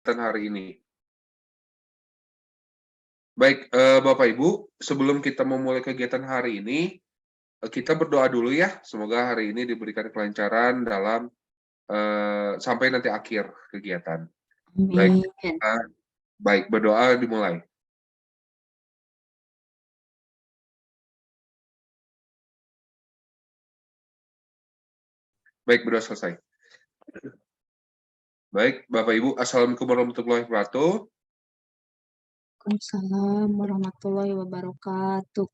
hari ini. Baik, Bapak Ibu, sebelum kita memulai kegiatan hari ini, kita berdoa dulu ya. Semoga hari ini diberikan kelancaran dalam sampai nanti akhir kegiatan. Baik, baik, berdoa dimulai. Baik, berdoa selesai. Baik, Bapak Ibu, Assalamualaikum warahmatullahi wabarakatuh. Waalaikumsalam warahmatullahi wabarakatuh.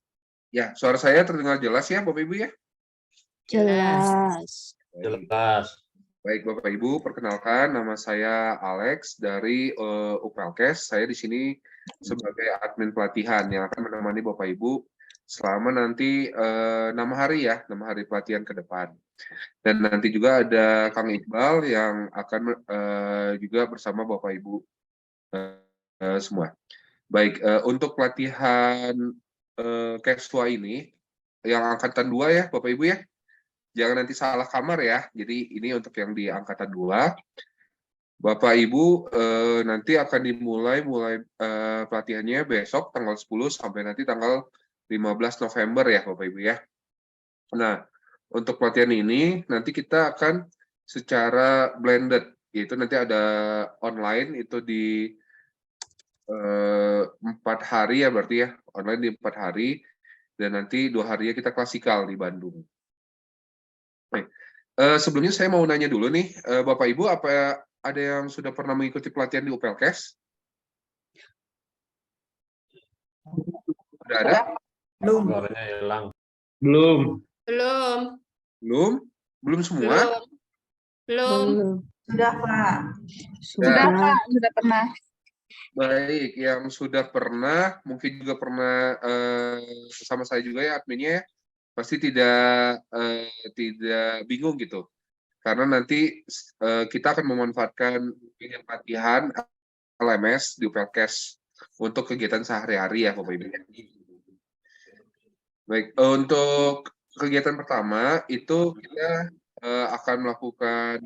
Ya, suara saya terdengar jelas ya, Bapak Ibu ya? Jelas. Jelas. Baik, Bapak Ibu, perkenalkan nama saya Alex dari UPLKes. Saya di sini sebagai admin pelatihan yang akan menemani Bapak Ibu selama nanti 6 hari ya, 6 hari pelatihan ke depan. Dan nanti juga ada Kang Iqbal yang akan juga bersama Bapak Ibu semua. Baik, untuk pelatihan Keswa ini yang angkatan 2 ya, Bapak Ibu ya. Jangan nanti salah kamar ya. Jadi ini untuk yang di angkatan 2. Bapak Ibu nanti akan dimulai pelatihannya besok tanggal 10 sampai nanti tanggal 15 November ya Bapak Ibu ya. Nah, untuk pelatihan ini nanti kita akan secara blended, yaitu nanti ada online itu di 4 hari ya berarti ya, online di 4 hari, dan nanti 2 harinya kita klasikal di Bandung. Baik. Sebelumnya saya mau nanya dulu nih, Bapak Ibu, apa ada yang sudah pernah mengikuti pelatihan di UPLKes? Sudah ada? Belum. Suaranya hilang. Belum. Belum. Belum? Belum semua? Belum. Sudah, Pak. Sudah, Pak. Sudah pernah. Baik, yang sudah pernah, mungkin juga pernah sama saya juga ya adminnya ya, pasti tidak bingung gitu. Karena nanti kita akan memanfaatkan pelatihan LMS di UPLKes untuk kegiatan sehari-hari ya Bapak Ibu. Baik, untuk kegiatan pertama itu kita akan melakukan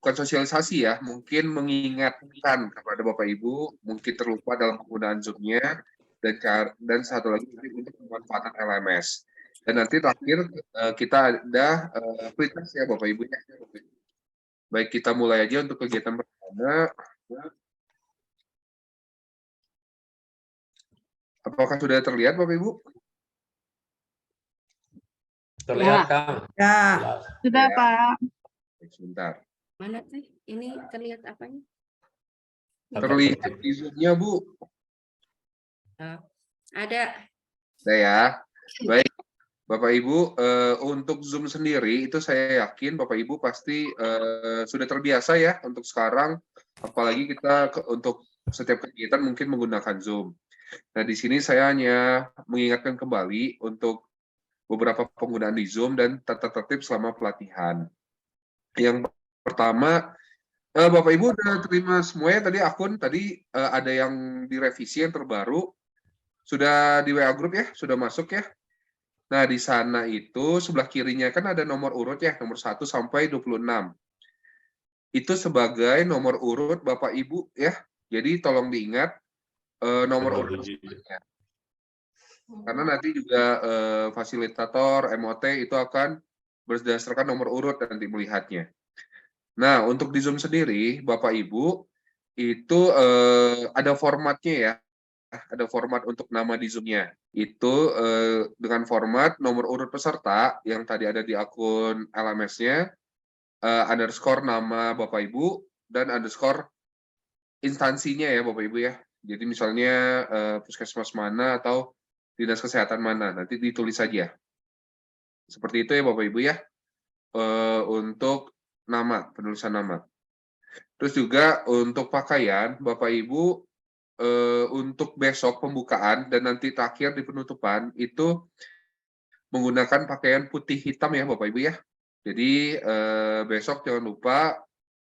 bukan sosialisasi ya, mungkin mengingatkan kepada Bapak Ibu, mungkin terlupa dalam penggunaan Zoom-nya, dan satu lagi untuk pemanfaatan LMS. Dan nanti terakhir kita ada free test ya Bapak Ibu. Baik, kita mulai aja untuk kegiatan pertama. Apakah sudah terlihat Bapak Ibu? Terlihat, Kang. Ya. Sudah, Ya. Pak. Sebentar. Mana sih? Ini terlihat apanya? Terlihat di Zoom-nya, Bu. Ada. Ada ya. Baik, Bapak Ibu, untuk Zoom sendiri itu saya yakin Bapak Ibu pasti sudah terbiasa ya untuk sekarang, apalagi kita untuk setiap kegiatan mungkin menggunakan Zoom. Nah, di sini saya hanya mengingatkan kembali untuk beberapa penggunaan di Zoom dan tata tertib selama pelatihan. Yang pertama, Bapak Ibu udah terima semuanya tadi akun, tadi ada yang direvisi yang terbaru, sudah di WA Group ya, sudah masuk ya. Nah, di sana itu sebelah kirinya kan ada nomor urut ya, nomor 1 sampai 26. Itu sebagai nomor urut Bapak Ibu ya. Jadi tolong diingat nomor urut tersebutnya. Karena nanti juga fasilitator MOT itu akan berdasarkan nomor urut nanti melihatnya. Nah, untuk di Zoom sendiri, Bapak Ibu, itu ada formatnya ya. Ada format untuk nama di Zoom-nya. Itu dengan format nomor urut peserta yang tadi ada di akun LMS-nya, underscore nama Bapak Ibu, dan underscore instansinya ya Bapak Ibu ya. Jadi misalnya puskesmas mana atau dinas kesehatan mana, nanti ditulis saja. Seperti itu ya Bapak Ibu ya, untuk nama, penulisan nama. Terus juga untuk pakaian, Bapak Ibu, untuk besok pembukaan dan nanti terakhir di penutupan itu menggunakan pakaian putih hitam ya Bapak Ibu ya. Jadi besok jangan lupa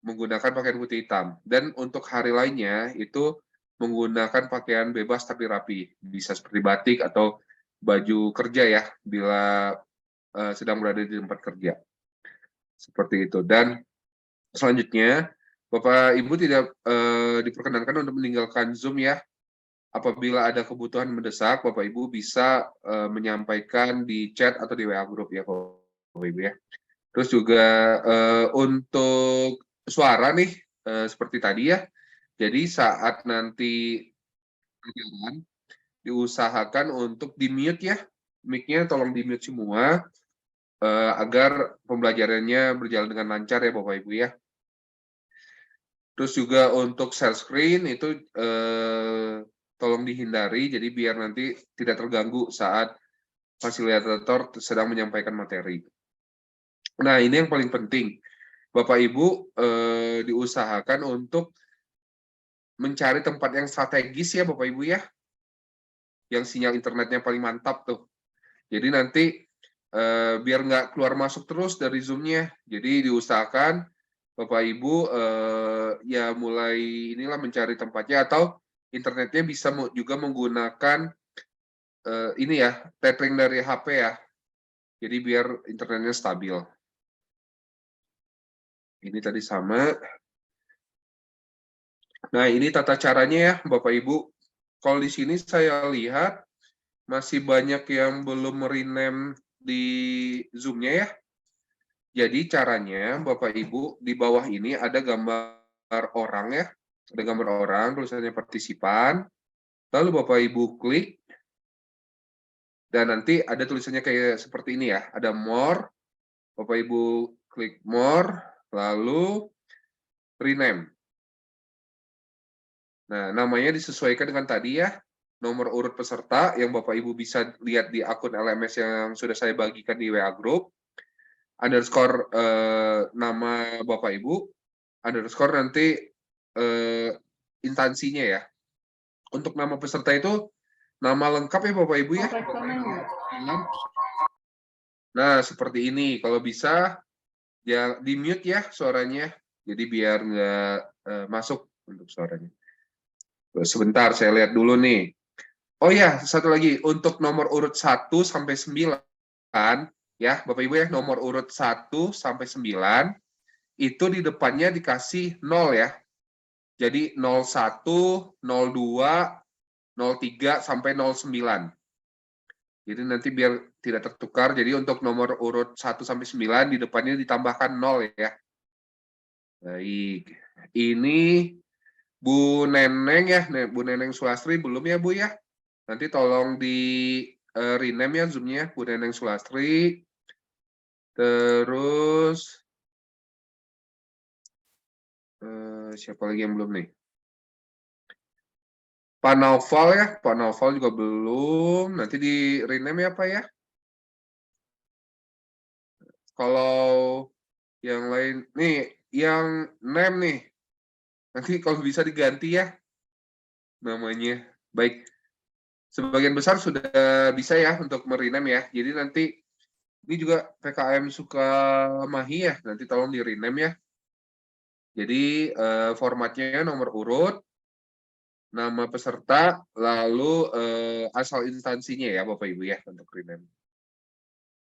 menggunakan pakaian putih hitam. Dan untuk hari lainnya itu menggunakan pakaian bebas tapi rapi. Bisa seperti batik atau baju kerja ya bila sedang berada di tempat kerja. Seperti itu. Dan selanjutnya Bapak Ibu tidak diperkenankan untuk meninggalkan Zoom ya. Apabila ada kebutuhan mendesak, Bapak Ibu bisa menyampaikan di chat atau di WA group ya Bapak Ibu ya. Terus juga untuk suara nih seperti tadi ya. Jadi saat nanti pelajaran diusahakan untuk di-mute ya. Mic-nya tolong di-mute semua agar pembelajarannya berjalan dengan lancar ya Bapak Ibu ya. Terus juga untuk share screen itu tolong dihindari, jadi biar nanti tidak terganggu saat fasilitator sedang menyampaikan materi. Nah, ini yang paling penting. Bapak Ibu diusahakan untuk mencari tempat yang strategis ya Bapak Ibu ya, yang sinyal internetnya paling mantap tuh. Jadi nanti biar nggak keluar masuk terus dari Zoom-nya, jadi diusahakan Bapak Ibu ya mulai inilah mencari tempatnya atau internetnya bisa juga menggunakan ini ya tethering dari HP ya. Jadi biar internetnya stabil. Ini tadi sama. Nah, ini tata caranya ya Bapak Ibu. Kalau di sini saya lihat masih banyak yang belum merename di Zoom-nya ya. Jadi caranya Bapak Ibu di bawah ini ada gambar orang ya, ada gambar orang tulisannya partisipan. Lalu Bapak Ibu klik dan nanti ada tulisannya kayak seperti ini ya, ada more. Bapak Ibu klik more, lalu rename. Nah, namanya disesuaikan dengan tadi ya, nomor urut peserta yang Bapak Ibu bisa lihat di akun LMS yang sudah saya bagikan di WA Group. Underscore nama Bapak Ibu, underscore nanti instansinya ya. Untuk nama peserta itu nama lengkap ya Bapak Ibu ya. Nah seperti ini, kalau bisa ya di mute ya suaranya, jadi biar nggak masuk untuk suaranya. Sebentar saya lihat dulu nih. Oh ya, satu lagi untuk nomor urut 1 sampai 9 ya, Bapak Ibu ya, nomor urut 1 sampai 9 itu di depannya dikasih 0 ya. Jadi 01, 02, 03 sampai 09. Jadi nanti biar tidak tertukar, jadi untuk nomor urut 1 sampai 9 di depannya ditambahkan 0 ya. Baik. Ini Bu Neneng ya, Bu Neneng Sulastri belum ya Bu ya? Nanti tolong di rename ya Zoom-nya, Bu Neneng Sulastri. Terus siapa lagi yang belum nih? Pak Naufal ya, Pak Naufal juga belum. Nanti di rename ya Pak ya. Kalau yang lain nih, yang name nih, nanti kalau bisa diganti ya namanya. Baik, sebagian besar sudah bisa ya untuk merename ya. Jadi nanti ini juga PKM Sukamahi ya, nanti tolong di rename ya. Jadi formatnya nomor urut, nama peserta, lalu asal instansinya ya Bapak Ibu ya untuk rename.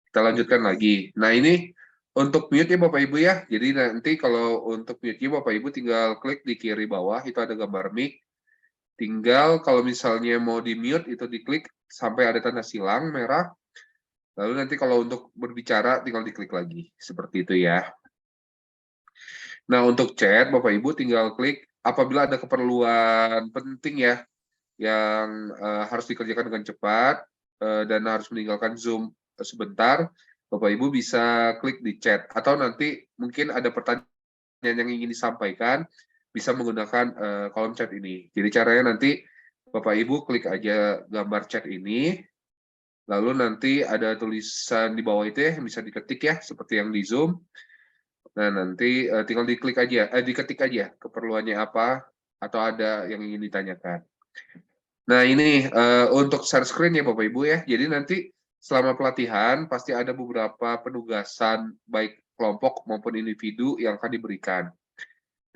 Kita lanjutkan lagi. Nah ini untuk mute ya Bapak Ibu ya. Jadi nanti kalau untuk mute-nya Bapak Ibu tinggal klik di kiri bawah, itu ada gambar mic. Tinggal kalau misalnya mau di mute itu diklik sampai ada tanda silang merah. Lalu nanti kalau untuk berbicara tinggal diklik lagi. Seperti itu ya. Nah untuk chat Bapak Ibu tinggal klik apabila ada keperluan penting ya yang harus dikerjakan dengan cepat dan harus meninggalkan Zoom sebentar, Bapak Ibu bisa klik di chat atau nanti mungkin ada pertanyaan yang ingin disampaikan bisa menggunakan kolom chat ini. Jadi caranya nanti Bapak Ibu klik aja gambar chat ini, lalu nanti ada tulisan di bawah itu ya yang bisa diketik ya seperti yang di Zoom. Nah nanti tinggal diklik aja, diketik aja keperluannya apa atau ada yang ingin ditanyakan. Nah ini untuk share screen ya Bapak Ibu ya. Jadi nanti selama pelatihan pasti ada beberapa penugasan baik kelompok maupun individu yang akan diberikan.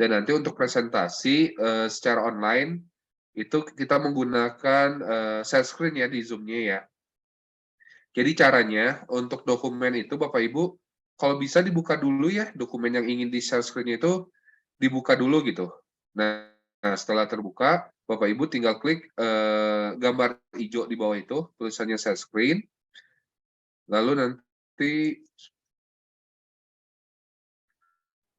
Dan nanti untuk presentasi secara online itu kita menggunakan share screen ya di Zoom-nya ya. Jadi caranya untuk dokumen itu Bapak Ibu kalau bisa dibuka dulu ya dokumen yang ingin di share screen itu dibuka dulu gitu. Nah, setelah terbuka, Bapak Ibu tinggal klik gambar hijau di bawah itu, tulisannya share screen. Lalu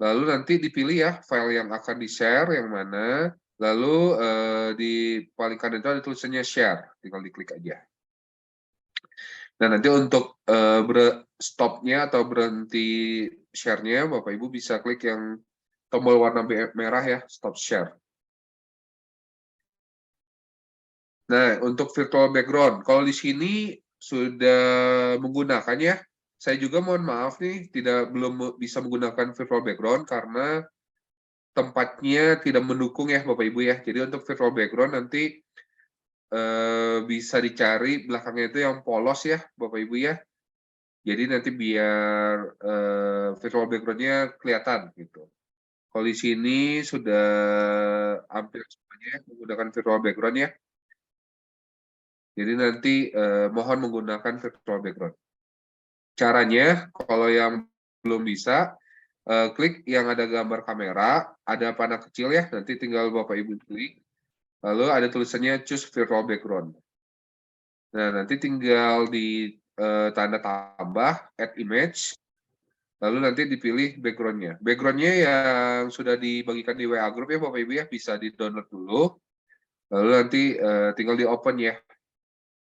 nanti dipilih ya file yang akan di-share yang mana. Lalu di paling kanan itu ada tulisannya share, tinggal diklik aja. Nah, nanti untuk stopnya atau berhenti share-nya, Bapak Ibu bisa klik yang tombol warna merah ya, stop share. Nah, untuk virtual background, kalau di sini sudah menggunakannya, saya juga mohon maaf nih, belum bisa menggunakan virtual background karena tempatnya tidak mendukung ya Bapak Ibu ya. Jadi untuk virtual background nanti bisa dicari belakangnya itu yang polos ya Bapak Ibu ya. Jadi nanti biar virtual background-nya kelihatan gitu. Kalau di sini sudah hampir semuanya menggunakan virtual background ya. Jadi nanti mohon menggunakan virtual background. Caranya, kalau yang belum bisa, klik yang ada gambar kamera, ada panah kecil ya, nanti tinggal Bapak Ibu klik. Lalu ada tulisannya choose virtual background. Nah, nanti tinggal di tanda tambah, add image, lalu nanti dipilih background-nya. Background-nya yang sudah dibagikan di WA Group ya Bapak Ibu ya, bisa di-download dulu. Lalu nanti tinggal di-open ya,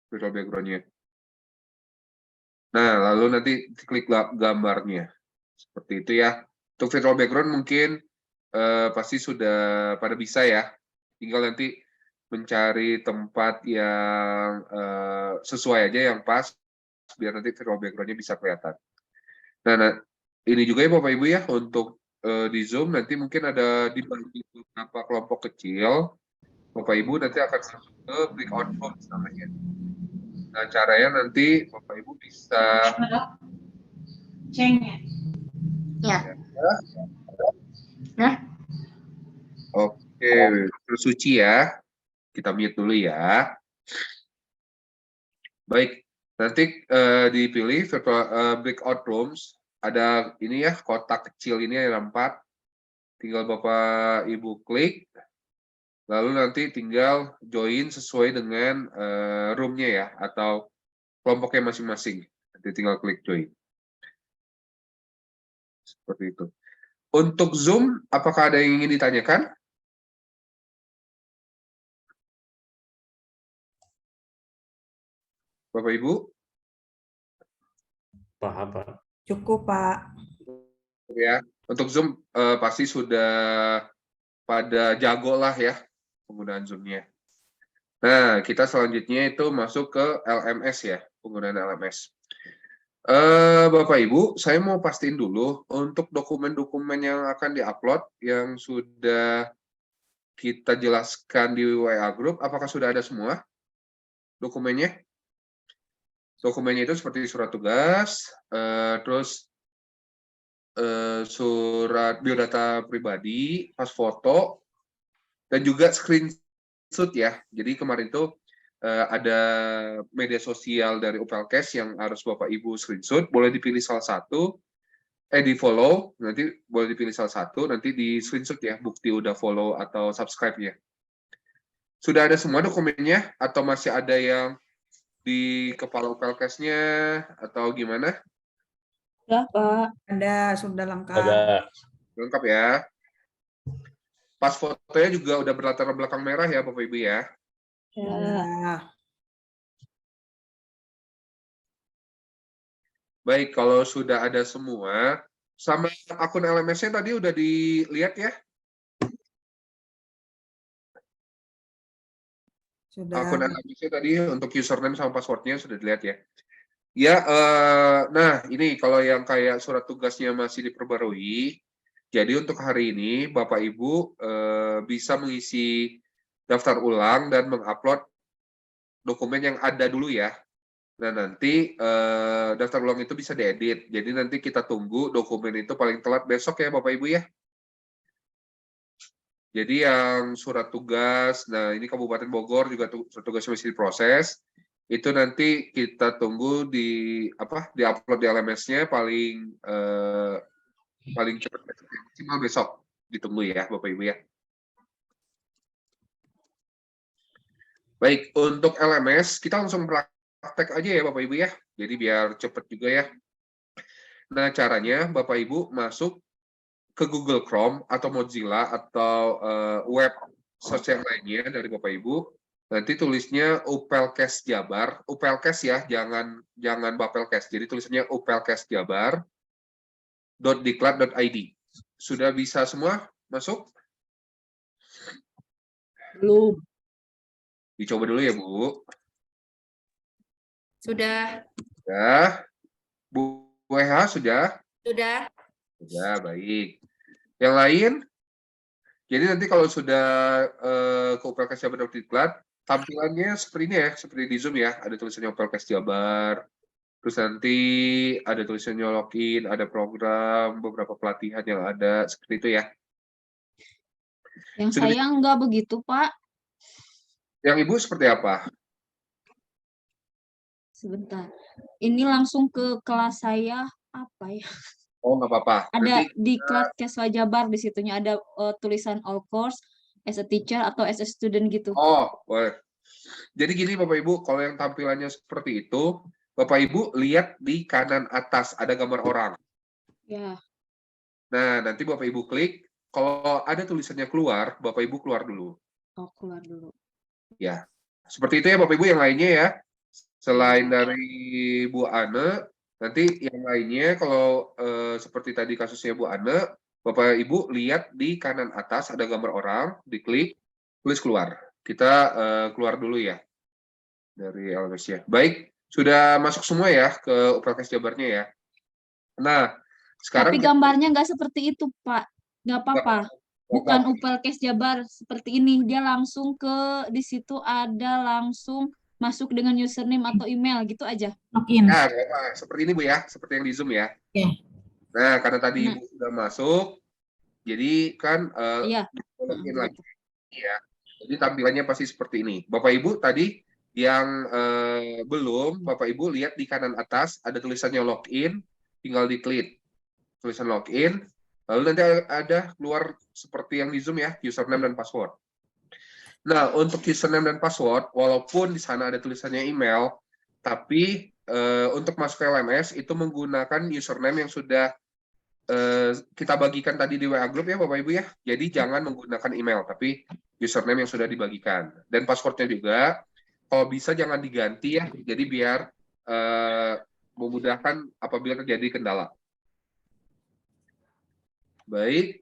virtual background-nya. Nah, lalu nanti klik gambarnya. Seperti itu ya. Untuk virtual background mungkin pasti sudah pada bisa ya. Tinggal nanti mencari tempat yang sesuai aja, yang pas, biar nanti virtual background-nya bisa kelihatan. Nah, ini juga ya Bapak Ibu ya, untuk di Zoom nanti mungkin ada dibagi beberapa kelompok kecil. Bapak Ibu nanti akan masuk ke breakout rooms namanya. Nah, caranya nanti Bapak Ibu bisa Ya. Nah. Oke, Suci ya. Kita mute dulu ya. Baik, nanti dipilih virtual breakout rooms. Ada ini ya, kotak kecil ini ada 4. Tinggal Bapak Ibu klik. Lalu nanti tinggal join sesuai dengan room-nya ya, atau kelompoknya masing-masing. Nanti tinggal klik join. Seperti itu. Untuk Zoom, apakah ada yang ingin ditanyakan? Bapak Ibu? Paham, Pak. Cukup, Pak. Ya, untuk Zoom pasti sudah pada jago lah ya penggunaan Zoom-nya. Nah, kita selanjutnya itu masuk ke LMS ya, penggunaan LMS. Bapak Ibu, saya mau pastiin dulu untuk dokumen-dokumen yang akan diupload yang sudah kita jelaskan di WA Group, apakah sudah ada semua dokumennya? Dokumennya itu seperti surat tugas, terus surat biodata pribadi, pas foto, dan juga screenshot ya. Jadi kemarin itu ada media sosial dari UPLCAS yang harus Bapak Ibu screenshot, boleh dipilih salah satu, di follow, nanti boleh dipilih salah satu, nanti di screenshot ya, bukti udah follow atau subscribe-nya. Sudah ada semua dokumennya, atau masih ada yang di kepala UPLCAS-nya, atau gimana? Ya, Pak. Ada, sudah lengkap. Ada. Lengkap ya. Pas fotonya juga udah berlatar belakang merah ya, Bapak Ibu ya. Ya. Ya. Baik, kalau sudah ada semua, sama akun LMS-nya tadi udah dilihat ya? Sudah. Akun LMS-nya tadi untuk username sama password-nya sudah dilihat ya? Ya, nah ini kalau yang kayak surat tugasnya masih diperbarui, jadi untuk hari ini Bapak Ibu bisa mengisi daftar ulang dan mengupload dokumen yang ada dulu ya. Nah, nanti daftar ulang itu bisa diedit. Jadi nanti kita tunggu dokumen itu paling telat besok ya Bapak Ibu ya. Jadi yang surat tugas, nah ini Kabupaten Bogor juga surat tugasnya masih diproses. Itu nanti kita tunggu di-upload di LMS-nya paling cepat maksimal besok. ditunggu ya Bapak Ibu ya. Baik, untuk LMS kita langsung praktek aja ya Bapak Ibu ya. Jadi biar cepet juga ya. Nah, caranya Bapak Ibu masuk ke Google Chrome atau Mozilla atau web search yang lainnya dari Bapak Ibu. Nanti tulisnya Upelkes Jabar, Upelkes ya, jangan Bapelkes. Jadi tulisannya Upelkes Jabar .diklat.id. Sudah bisa semua masuk? Belum. Dicoba dulu ya, Bu. Sudah. Ya. Bu WH sudah? Sudah. Sudah, baik. Yang lain? Jadi nanti kalau sudah ke Upelkes Jabar .diklat, tampilannya seperti ini ya, seperti di Zoom ya. Ada tulisannya Upelkes Jabar. Terus nanti ada tulisannya login, ada program, beberapa pelatihan yang ada, seperti itu ya. Yang Sudah saya enggak begitu, Pak. Yang Ibu seperti apa? Sebentar. Ini langsung ke kelas saya apa ya? Oh, nggak apa-apa. Ada Nanti, di kelas Keswa Jabar, di situnya ada tulisan all course as a teacher atau as a student gitu. oh, boleh. Jadi gini Bapak Ibu, kalau yang tampilannya seperti itu, Bapak Ibu lihat di kanan atas ada gambar orang. Ya. Nah, nanti Bapak Ibu klik, kalau ada tulisannya keluar, Bapak Ibu keluar dulu. Oh, keluar dulu. Ya, seperti itu ya Bapak Ibu yang lainnya ya. Selain dari Bu Ane, nanti yang lainnya kalau seperti tadi kasusnya Bu Ane, Bapak Ibu lihat di kanan atas ada gambar orang, diklik, tulis keluar. Kita keluar dulu ya dari LMS ya. Baik, sudah masuk semua ya ke Upelkes Jabarnya ya. Nah, sekarang Tapi gambarnya nggak seperti itu, Pak. Nggak apa-apa. Bukan Upelkes Jabar seperti ini. Dia langsung ke di situ ada langsung masuk dengan username atau email gitu aja. Login. Nah, seperti ini Bu ya, seperti yang di Zoom ya. Oke. Nah, karena tadi Nah. Ibu sudah masuk, jadi kan Iya. login lagi ya. Jadi tampilannya pasti seperti ini. Bapak Ibu tadi yang belum, Bapak Ibu lihat di kanan atas ada tulisannya login, tinggal diklik tulisan login, lalu nanti ada keluar seperti yang di Zoom ya, username dan password. Nah, untuk username dan password, walaupun di sana ada tulisannya email, tapi untuk masuk ke LMS itu menggunakan username yang sudah kita bagikan tadi di WA Group ya Bapak Ibu ya. Jadi jangan menggunakan email, tapi username yang sudah dibagikan. Dan passwordnya juga, kalau bisa jangan diganti ya, jadi biar memudahkan apabila terjadi kendala. Baik,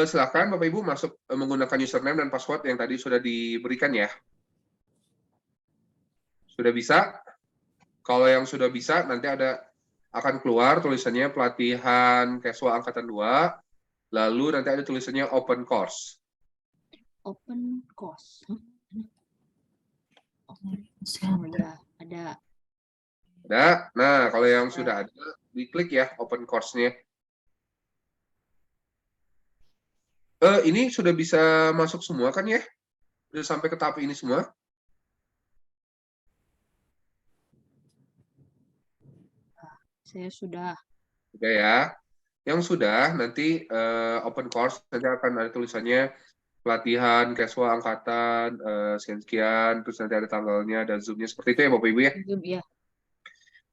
silakan Bapak Ibu masuk menggunakan username dan password yang tadi sudah diberikan ya. Sudah bisa? Kalau yang sudah bisa, nanti akan keluar tulisannya pelatihan Keswa Angkatan 2, lalu nanti ada tulisannya open course. Open course. Oh ya, ada. Ada. Nah, kalau yang sudah ada, diklik ya open course-nya. Ini sudah bisa masuk semua kan ya? Sudah sampai ke tahap ini semua? Saya sudah. Sudah ya. Yang sudah, nanti open course, nanti akan ada tulisannya pelatihan Keswa Angkatan, sekian-sekian, terus nanti ada tanggalnya, ada Zoom-nya, seperti itu ya Bapak Ibu ya? Ya.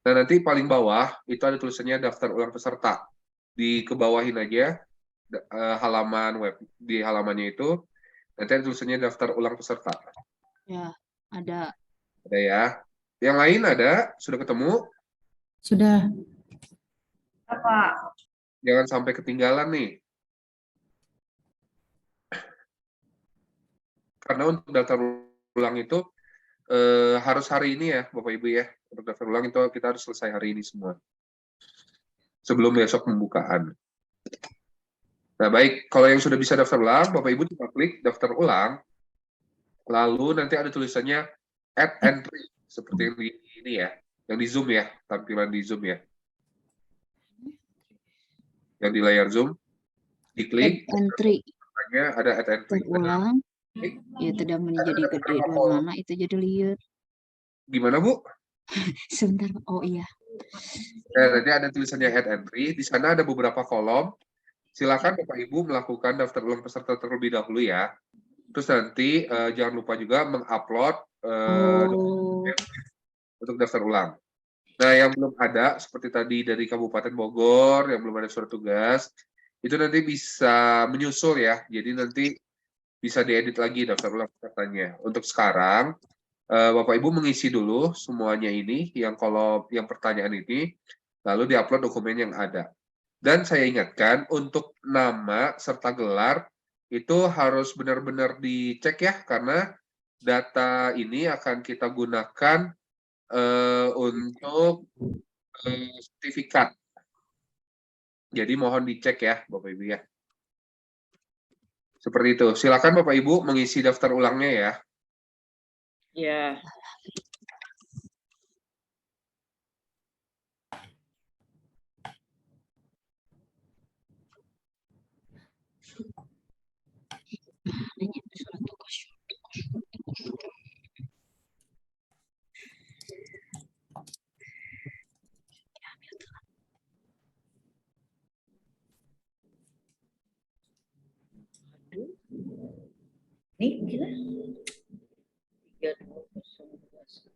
Nah, nanti paling bawah, itu ada tulisannya daftar ulang peserta. Dikebawahin aja, halaman web, di halamannya itu, nanti ada tulisannya daftar ulang peserta. Ya, ada. Ada ya. Yang lain ada? Sudah ketemu? Sudah. Apa? Jangan sampai ketinggalan nih. Karena untuk daftar ulang itu harus hari ini ya, Bapak Ibu ya. Untuk daftar ulang itu kita harus selesai hari ini semua. Sebelum besok pembukaan. Nah, baik. Kalau yang sudah bisa daftar ulang, Bapak Ibu coba klik daftar ulang. Lalu nanti ada tulisannya add entry. Seperti yang di ini ya. Yang di Zoom ya. Tampilan di Zoom ya. Yang di layar Zoom. Diklik. Add entry. Ada add entry. Terulang. Ya, tidak menjadi gede. Dan mana itu jadi liar. Gimana, Bu? Sebentar. Oh iya. Nah, nanti ada tulisannya add entry. Di sana ada beberapa kolom. silakan Bapak Ibu melakukan daftar ulang peserta terlebih dahulu ya. Terus nanti jangan lupa juga mengupload dokumen untuk daftar ulang. Nah, yang belum ada seperti tadi dari Kabupaten Bogor yang belum ada surat tugas, itu nanti bisa menyusul ya. Jadi nanti bisa diedit lagi daftar ulang pesertanya. Untuk sekarang Bapak Ibu mengisi dulu semuanya ini yang pertanyaan ini, lalu diupload dokumen yang ada. Dan saya ingatkan untuk nama serta gelar itu harus benar-benar dicek ya, karena data ini akan kita gunakan untuk sertifikat. Jadi mohon dicek ya Bapak Ibu ya. Seperti itu. Silakan Bapak Ibu mengisi daftar ulangnya ya. Ya. Nih, gila. 3212.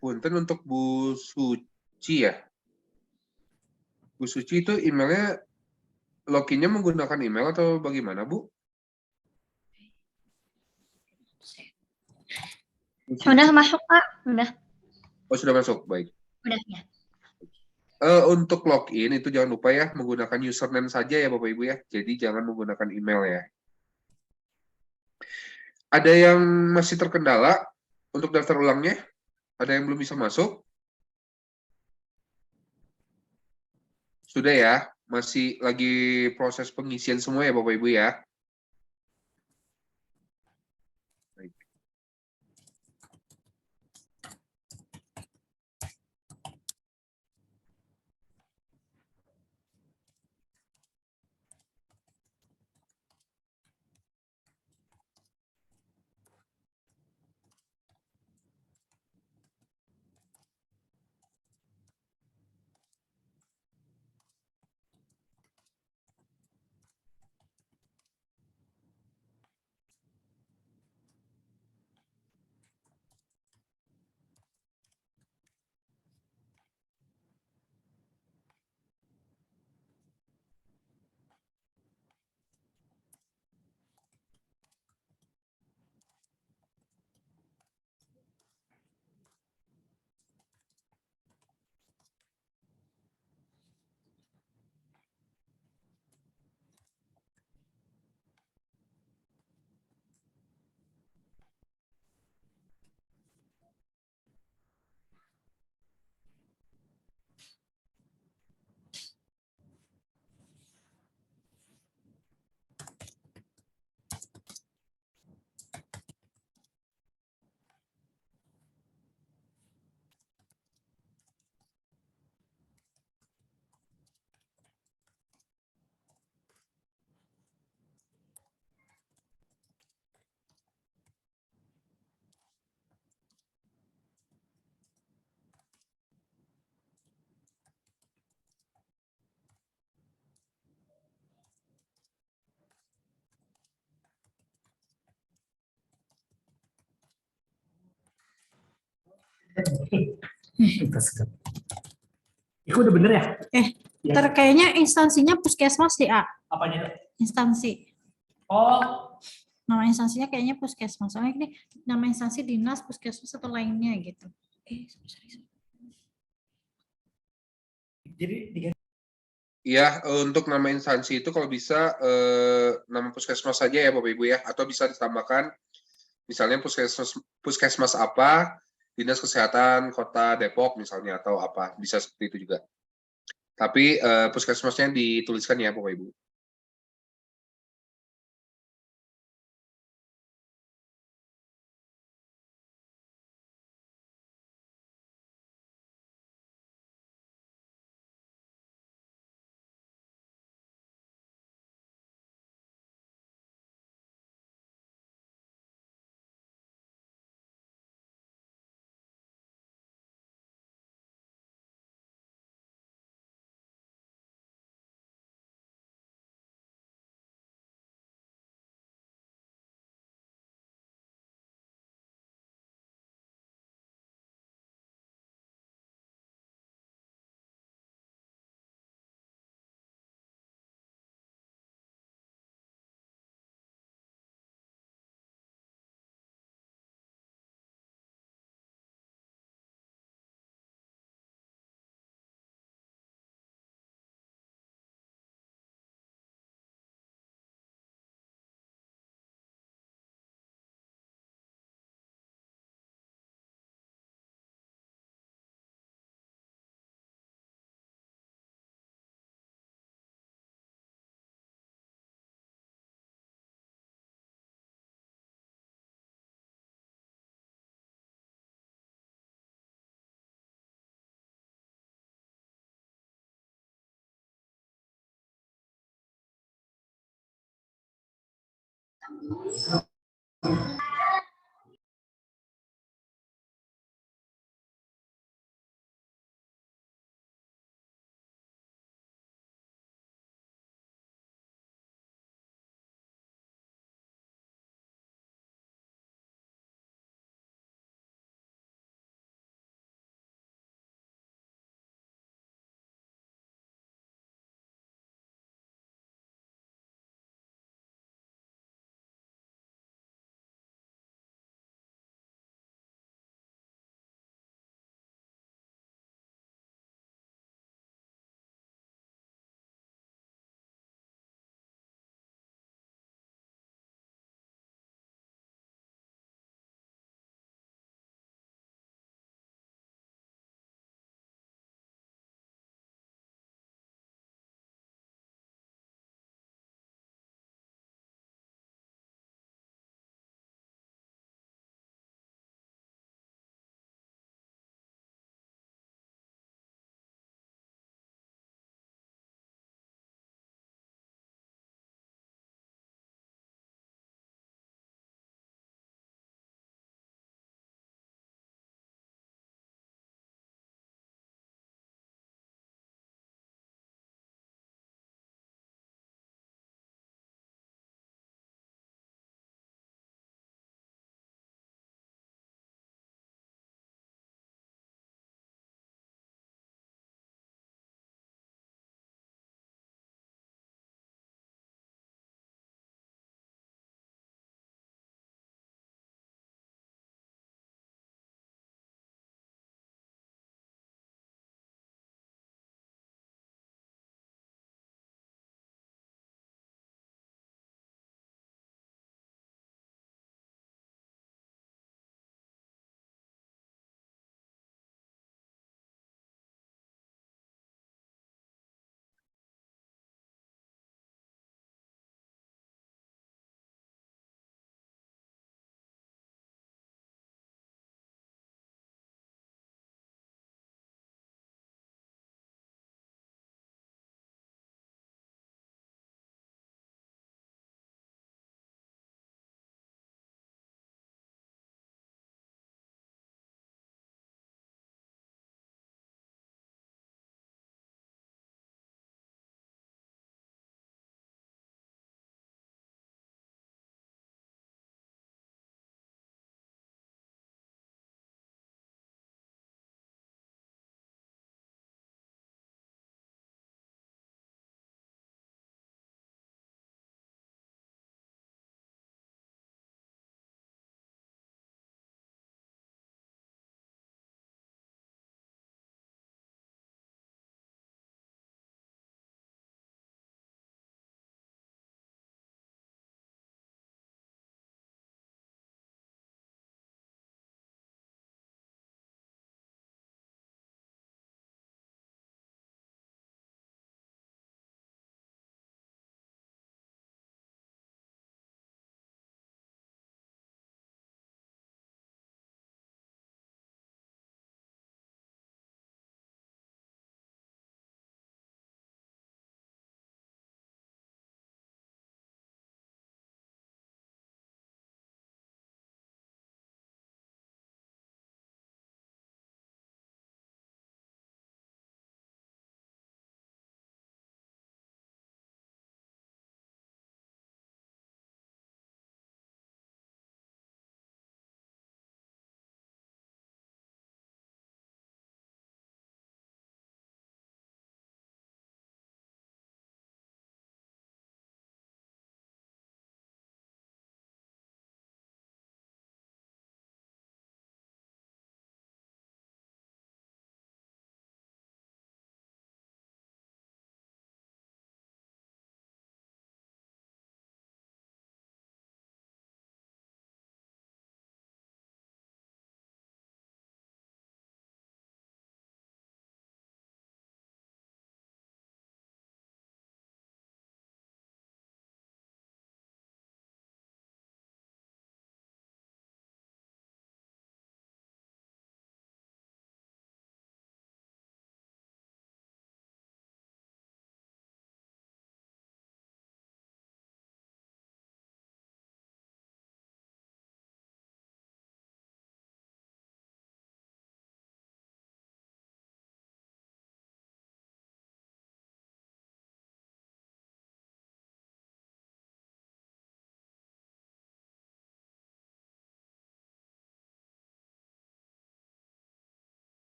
Punten untuk Bu Suci ya. Bu Suci itu emailnya, loginnya menggunakan email atau bagaimana Bu? Sudah masuk, Pak. Sudah. Oh, sudah masuk, baik. Udah ya. Untuk login itu jangan lupa ya, menggunakan username saja ya Bapak Ibu ya. Jadi jangan menggunakan email ya. Ada yang masih terkendala untuk daftar ulangnya? Ada yang belum bisa masuk? Sudah ya, masih lagi proses pengisian semua ya Bapak Ibu ya. Baik. Itu udah bener ya? Kayaknya instansinya puskesmas deh, A. Apanya? Instansi. Oh, Nama instansinya kayaknya puskesmas. Soalnya ini nama instansi dinas, puskesmas atau lainnya gitu. jadi diganti. Ya, untuk nama instansi itu kalau bisa nama puskesmas saja ya Bapak Ibu ya, atau bisa ditambahkan Misalnya puskesmas apa, Dinas Kesehatan Kota Depok misalnya, atau apa, bisa seperti itu juga. Tapi puskesmasnya dituliskan ya Bapak Ibu.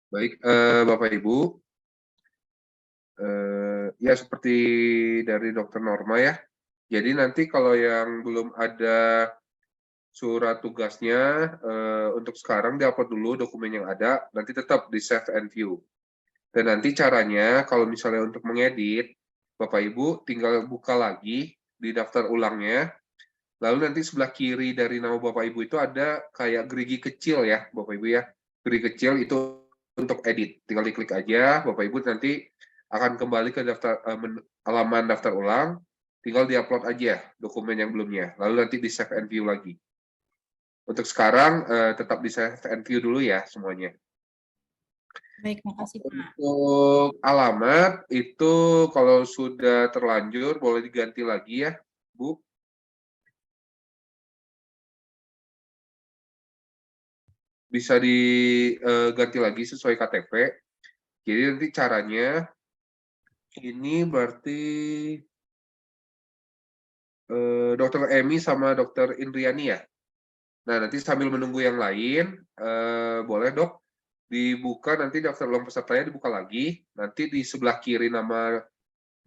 Baik, Bapak Ibu, ya seperti dari Dokter Norma ya. Jadi nanti kalau yang belum ada surat tugasnya, untuk sekarang diupload dulu dokumen yang ada, nanti tetap di save and view. Dan nanti caranya kalau misalnya untuk mengedit, Bapak Ibu tinggal buka lagi di daftar ulangnya, lalu nanti sebelah kiri dari nama Bapak Ibu itu ada kayak gerigi kecil ya, Bapak Ibu ya. Gerigi kecil itu untuk edit. Tinggal diklik aja, Bapak Ibu nanti akan kembali ke daftar halaman daftar ulang, tinggal diupload aja dokumen yang belumnya. Lalu nanti di save and view lagi. Untuk sekarang tetap di save and view dulu ya semuanya. Baik, makasih Pak. Untuk alamat itu kalau sudah terlanjur boleh diganti lagi ya, Bu. Bisa diganti lagi sesuai KTP. Jadi nanti caranya ini berarti Dokter Emi sama Dokter Indriani ya. Nah nanti sambil menunggu yang lain, boleh Dok dibuka nanti daftar ulang pesertanya dibuka lagi. Nanti di sebelah kiri nama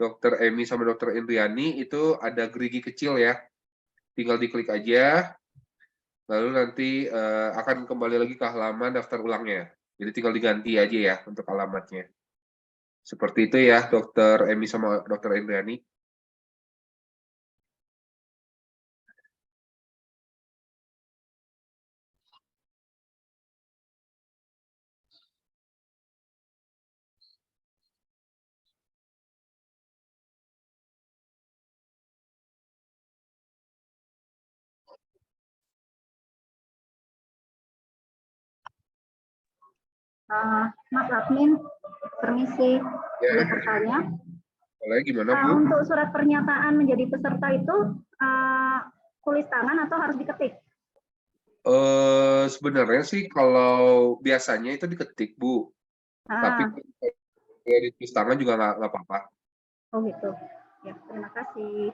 Dokter Emi sama Dokter Indriani itu ada gerigi kecil ya. Tinggal diklik aja. Lalu nanti akan kembali lagi ke halaman daftar ulangnya. Jadi tinggal diganti aja ya untuk alamatnya. Seperti itu ya, Dokter Emi sama Dokter Indriani. Mas Admin, permisi, Ya, boleh bertanya? boleh gimana Bu? Untuk surat pernyataan menjadi peserta itu tulis tangan atau harus diketik? Sebenarnya sih kalau biasanya itu diketik Bu, tapi Ah, kalau ditulis tangan juga nggak apa-apa oh gitu. Ya, terima kasih.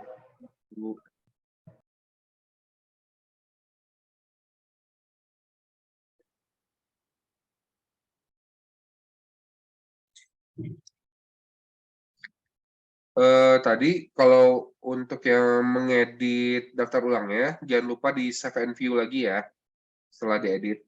Bu. Tadi kalau untuk yang mengedit daftar ulangnya, jangan lupa di save and view lagi ya setelah diedit.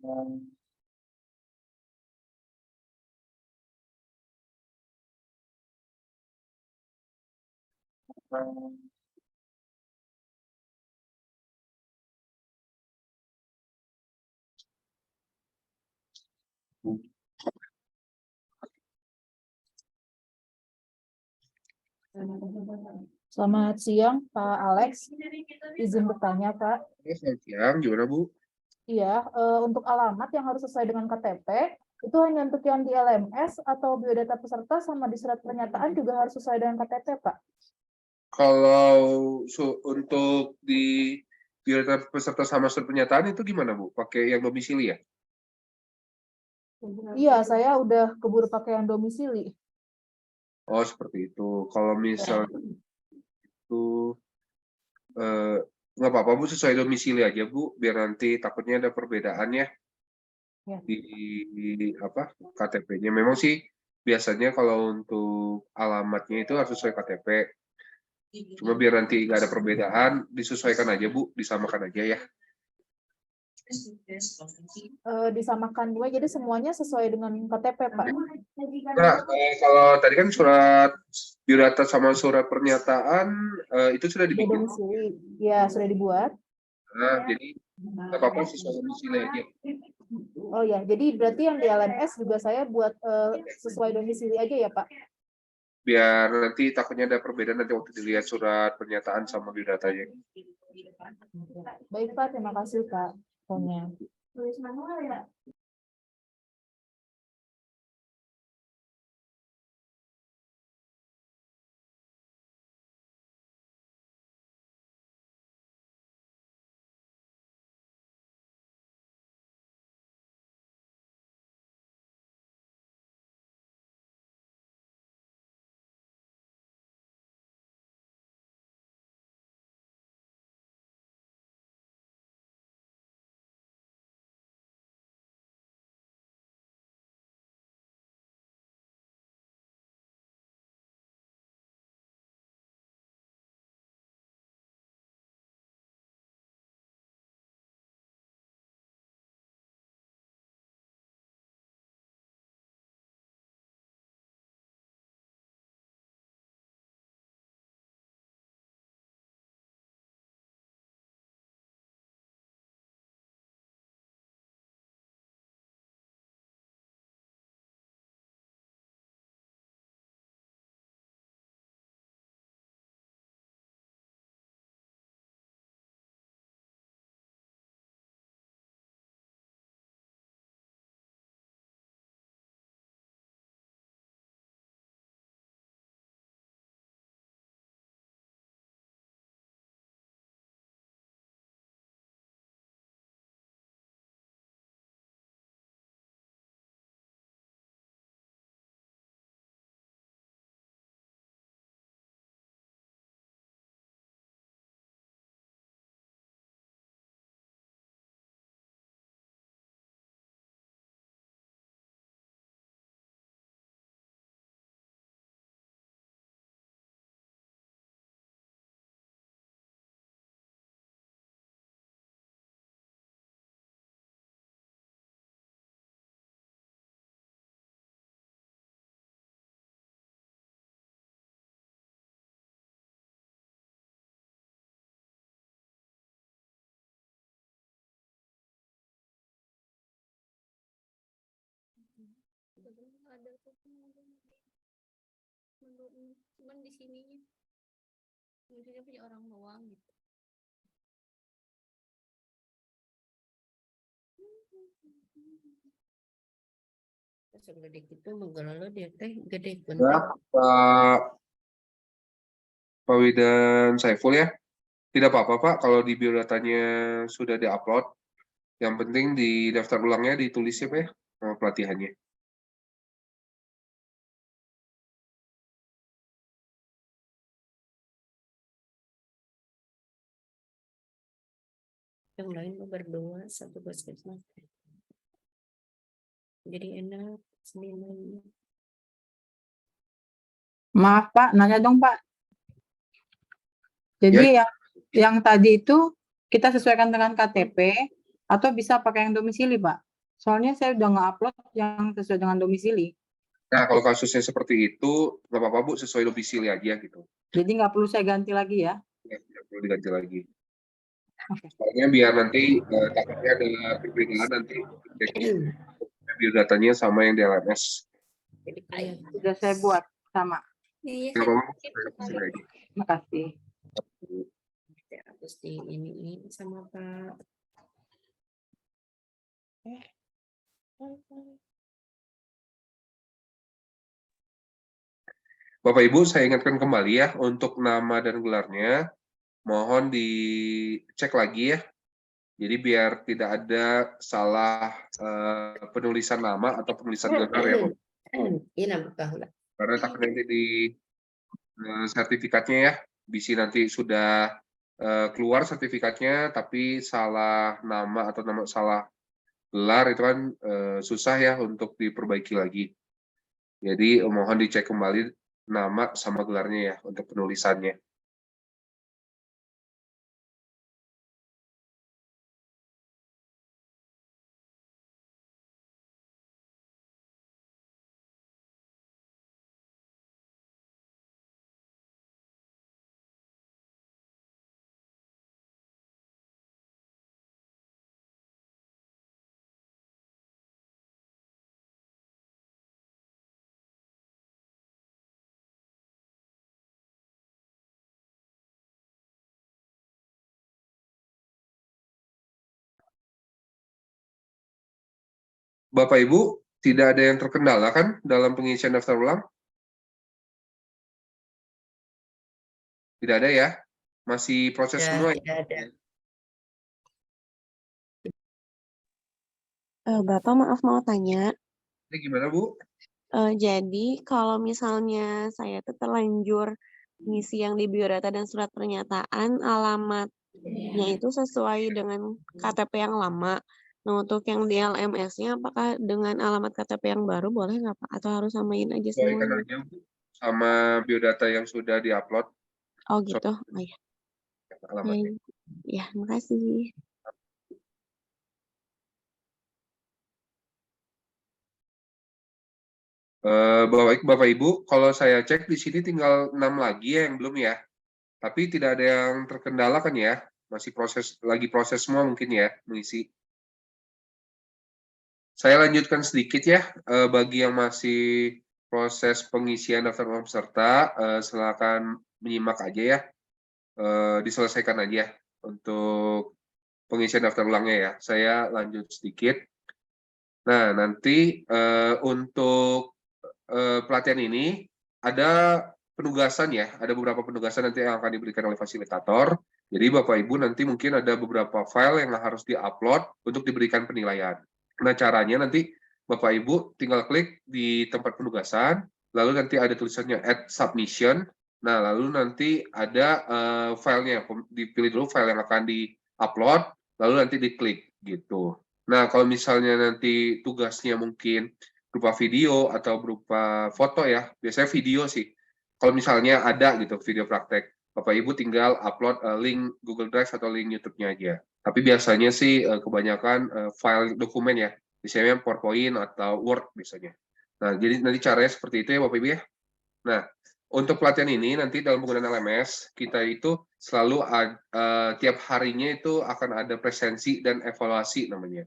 Selamat siang, Pak Alex. Izin bertanya, Pak. Selamat siang, gimana Bu? Iya, untuk alamat yang harus sesuai dengan KTP, itu hanya untuk yang di LMS atau biodata peserta sama di surat pernyataan juga harus sesuai dengan KTP, Pak? Kalau untuk di biodata peserta sama surat pernyataan itu gimana Bu? Pakai yang domisili ya? Iya, saya udah keburu pakai yang domisili. Oh, seperti itu. Kalau misalnya itu nggak apa-apa Bu, sesuai domisili aja Bu, biar nanti takutnya ada perbedaan ya Ya. di apa KTP-nya. Memang sih biasanya kalau untuk alamatnya itu harus sesuai KTP. Cuma biar nanti nggak ada perbedaan, disesuaikan aja Bu, disamakan aja ya. Disamakan dua, jadi semuanya sesuai dengan KTP, Pak. Nah, kalau tadi kan surat biodata sama surat pernyataan itu sudah Udah dibikin. domisili. Ya, sudah dibuat. Nah, jadi nggak apa-apa sesuai domisili aja. Oh ya, jadi berarti yang di LMS juga saya buat sesuai domisili aja ya, Pak? Biar nanti takutnya ada perbedaan nanti waktu dilihat surat pernyataan sama biodatanya. Baik, Pak. Terima kasih, Pak. Pokoknya. Ada cuman di sininya mungkin punya orang doang gitu. Segede gitu menggelo dia teh gede Ya, bentuk. Pak Widan Saiful ya. Tidak apa-apa Pak, kalau di biodatanya sudah diupload. Yang penting di daftar ulangnya ditulis ya Pak ya, nama pelatihannya. Yang lain berdua satu puskesmas. Jadi enak sendiri. Maaf Pak, nanya dong Pak. Jadi yang tadi itu kita sesuaikan dengan KTP atau bisa pakai yang domisili Pak? Soalnya saya udah nge-upload yang sesuai dengan domisili. Nah, kalau kasusnya seperti itu, nggak apa-apa Bu, sesuai domisili aja gitu. Jadi nggak perlu saya ganti lagi ya. Ya, tidak perlu diganti lagi. Oke. Soalnya biar nanti takutnya ada perbedaan nanti biodatanya sama yang di LMS. Sudah saya buat sama. Iya, Nggak apa-apa, Bu. Terima kasih. Terus di ini sama Pak. Bapak Ibu, saya ingatkan kembali ya, untuk nama dan gelarnya, mohon dicek lagi ya. Jadi biar tidak ada salah penulisan nama atau penulisan gelar ya, Bapak. Iya, bahula. Karena takut nanti di sertifikatnya ya, bisa nanti sudah keluar sertifikatnya, tapi salah nama atau salah gelar itu kan susah ya untuk diperbaiki lagi. Jadi mohon dicek kembali nama sama gelarnya ya untuk penulisannya. Bapak Ibu, tidak ada yang terkendala kan dalam pengisian daftar ulang? Tidak ada ya? Masih proses semua ya? Tidak ada. Bapak maaf mau tanya. Ini gimana Bu? Jadi kalau misalnya saya tuh terlanjur ngisi yang di biodata dan surat pernyataan, alamatnya itu sesuai dengan KTP yang lama. Nah, untuk yang di LMS-nya apakah dengan alamat KTP yang baru boleh nggak Pak? Atau harus samain aja Sesuaikan semuanya? aja Bu, sama biodata yang sudah diupload Oh gitu, oh ya. alamatnya. Ya, makasih. Bapak Ibu, kalau saya cek di sini tinggal 6 lagi ya yang belum ya. Tapi tidak ada yang terkendala kan ya? Masih lagi proses semua mungkin ya mengisi. Saya lanjutkan sedikit ya, bagi yang masih proses pengisian daftar ulang peserta, silakan menyimak aja ya, diselesaikan aja untuk pengisian daftar ulangnya ya. Saya lanjut sedikit. Nah, nanti untuk pelatihan ini ada penugasan ya, ada beberapa penugasan nanti yang akan diberikan oleh fasilitator. Jadi Bapak Ibu nanti mungkin ada beberapa file yang harus diupload untuk diberikan penilaian. Nah, caranya nanti Bapak Ibu tinggal klik di tempat penugasan, lalu nanti ada tulisannya add submission. Nah, lalu nanti ada filenya, dipilih dulu file yang akan di-upload, lalu nanti diklik gitu. Nah, kalau misalnya nanti tugasnya mungkin berupa video atau berupa foto ya, biasanya video sih. Kalau misalnya ada gitu video praktek, Bapak Ibu tinggal upload link Google Drive atau link YouTube-nya aja. Tapi biasanya sih kebanyakan file dokumen ya, biasanya PowerPoint atau Word biasanya. Nah, jadi nanti caranya seperti itu ya Bapak Ibu ya. Nah, untuk pelatihan ini nanti dalam penggunaan LMS, kita itu selalu tiap harinya itu akan ada presensi dan evaluasi namanya.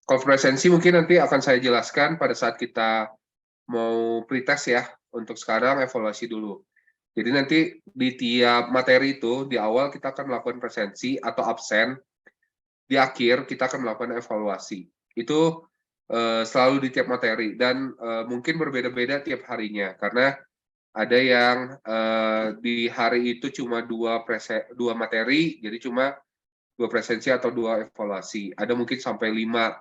Kalau presensi mungkin nanti akan saya jelaskan pada saat kita mau pretest ya. Untuk sekarang evaluasi dulu. Jadi nanti di tiap materi itu, di awal kita akan melakukan presensi atau absen, di akhir kita akan melakukan evaluasi. Itu selalu di tiap materi, dan mungkin berbeda-beda tiap harinya, karena ada yang di hari itu cuma dua materi, jadi cuma 2 presensi atau 2 evaluasi. Ada mungkin sampai 5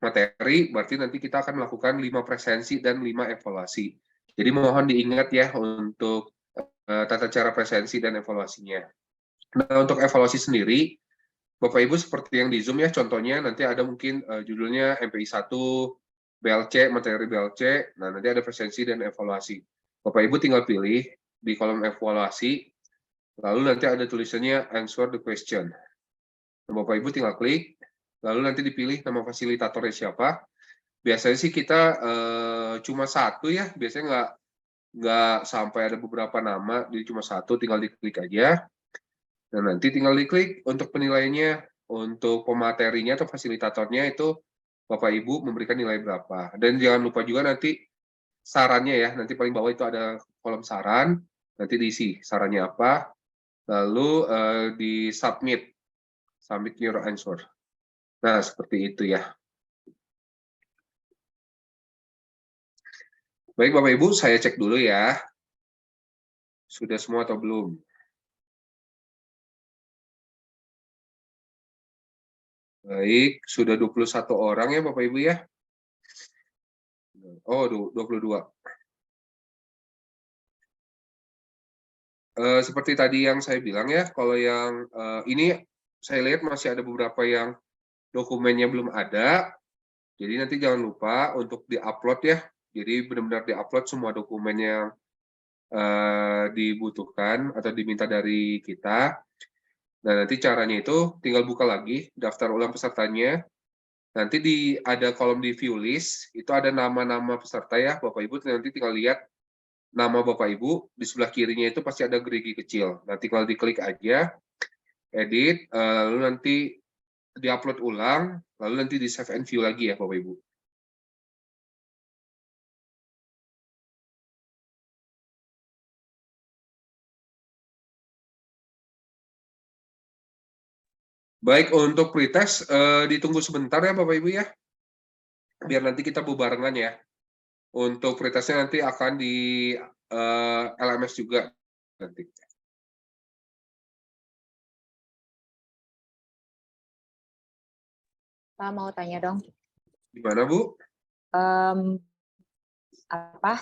materi, berarti nanti kita akan melakukan 5 presensi dan 5 evaluasi. Jadi mohon diingat ya untuk tata cara presensi dan evaluasinya. Nah, untuk evaluasi sendiri, Bapak Ibu seperti yang di Zoom ya, contohnya nanti ada mungkin judulnya MPI 1, BLC, materi BLC, nah nanti ada presensi dan evaluasi. Bapak Ibu tinggal pilih di kolom evaluasi, lalu nanti ada tulisannya answer the question. Nah, Bapak Ibu tinggal klik, lalu nanti dipilih nama fasilitatornya siapa. Biasanya sih kita cuma satu ya, biasanya nggak sampai ada beberapa nama, jadi cuma satu, tinggal diklik aja. Dan nanti tinggal diklik untuk penilaiannya, untuk pematerinya atau fasilitatornya itu Bapak Ibu memberikan nilai berapa. Dan jangan lupa juga nanti sarannya ya, nanti paling bawah itu ada kolom saran, nanti diisi sarannya apa, lalu di submit your answer. Nah, seperti itu ya. Baik Bapak Ibu, saya cek dulu ya. Sudah semua atau belum? Baik, sudah 21 orang ya Bapak Ibu ya. Oh, 22. Seperti tadi yang saya bilang ya, kalau yang ini saya lihat masih ada beberapa yang dokumennya belum ada. Jadi nanti jangan lupa untuk di-upload ya. Jadi benar-benar di-upload semua dokumen yang dibutuhkan atau diminta dari kita. Nah, nanti caranya itu tinggal buka lagi daftar ulang pesertanya. Nanti ada kolom di view list, itu ada nama-nama peserta ya, Bapak Ibu. Nanti tinggal lihat nama Bapak Ibu, di sebelah kirinya itu pasti ada gerigi kecil. Nanti kalau diklik aja, edit, lalu nanti di-upload ulang, lalu nanti di save and view lagi ya Bapak Ibu. Baik, untuk pretest ditunggu sebentar ya Bapak Ibu ya. Biar nanti kita bebarengan ya. Untuk pretestnya nanti akan di LMS juga nanti. Pak mau tanya dong. Gimana Bu?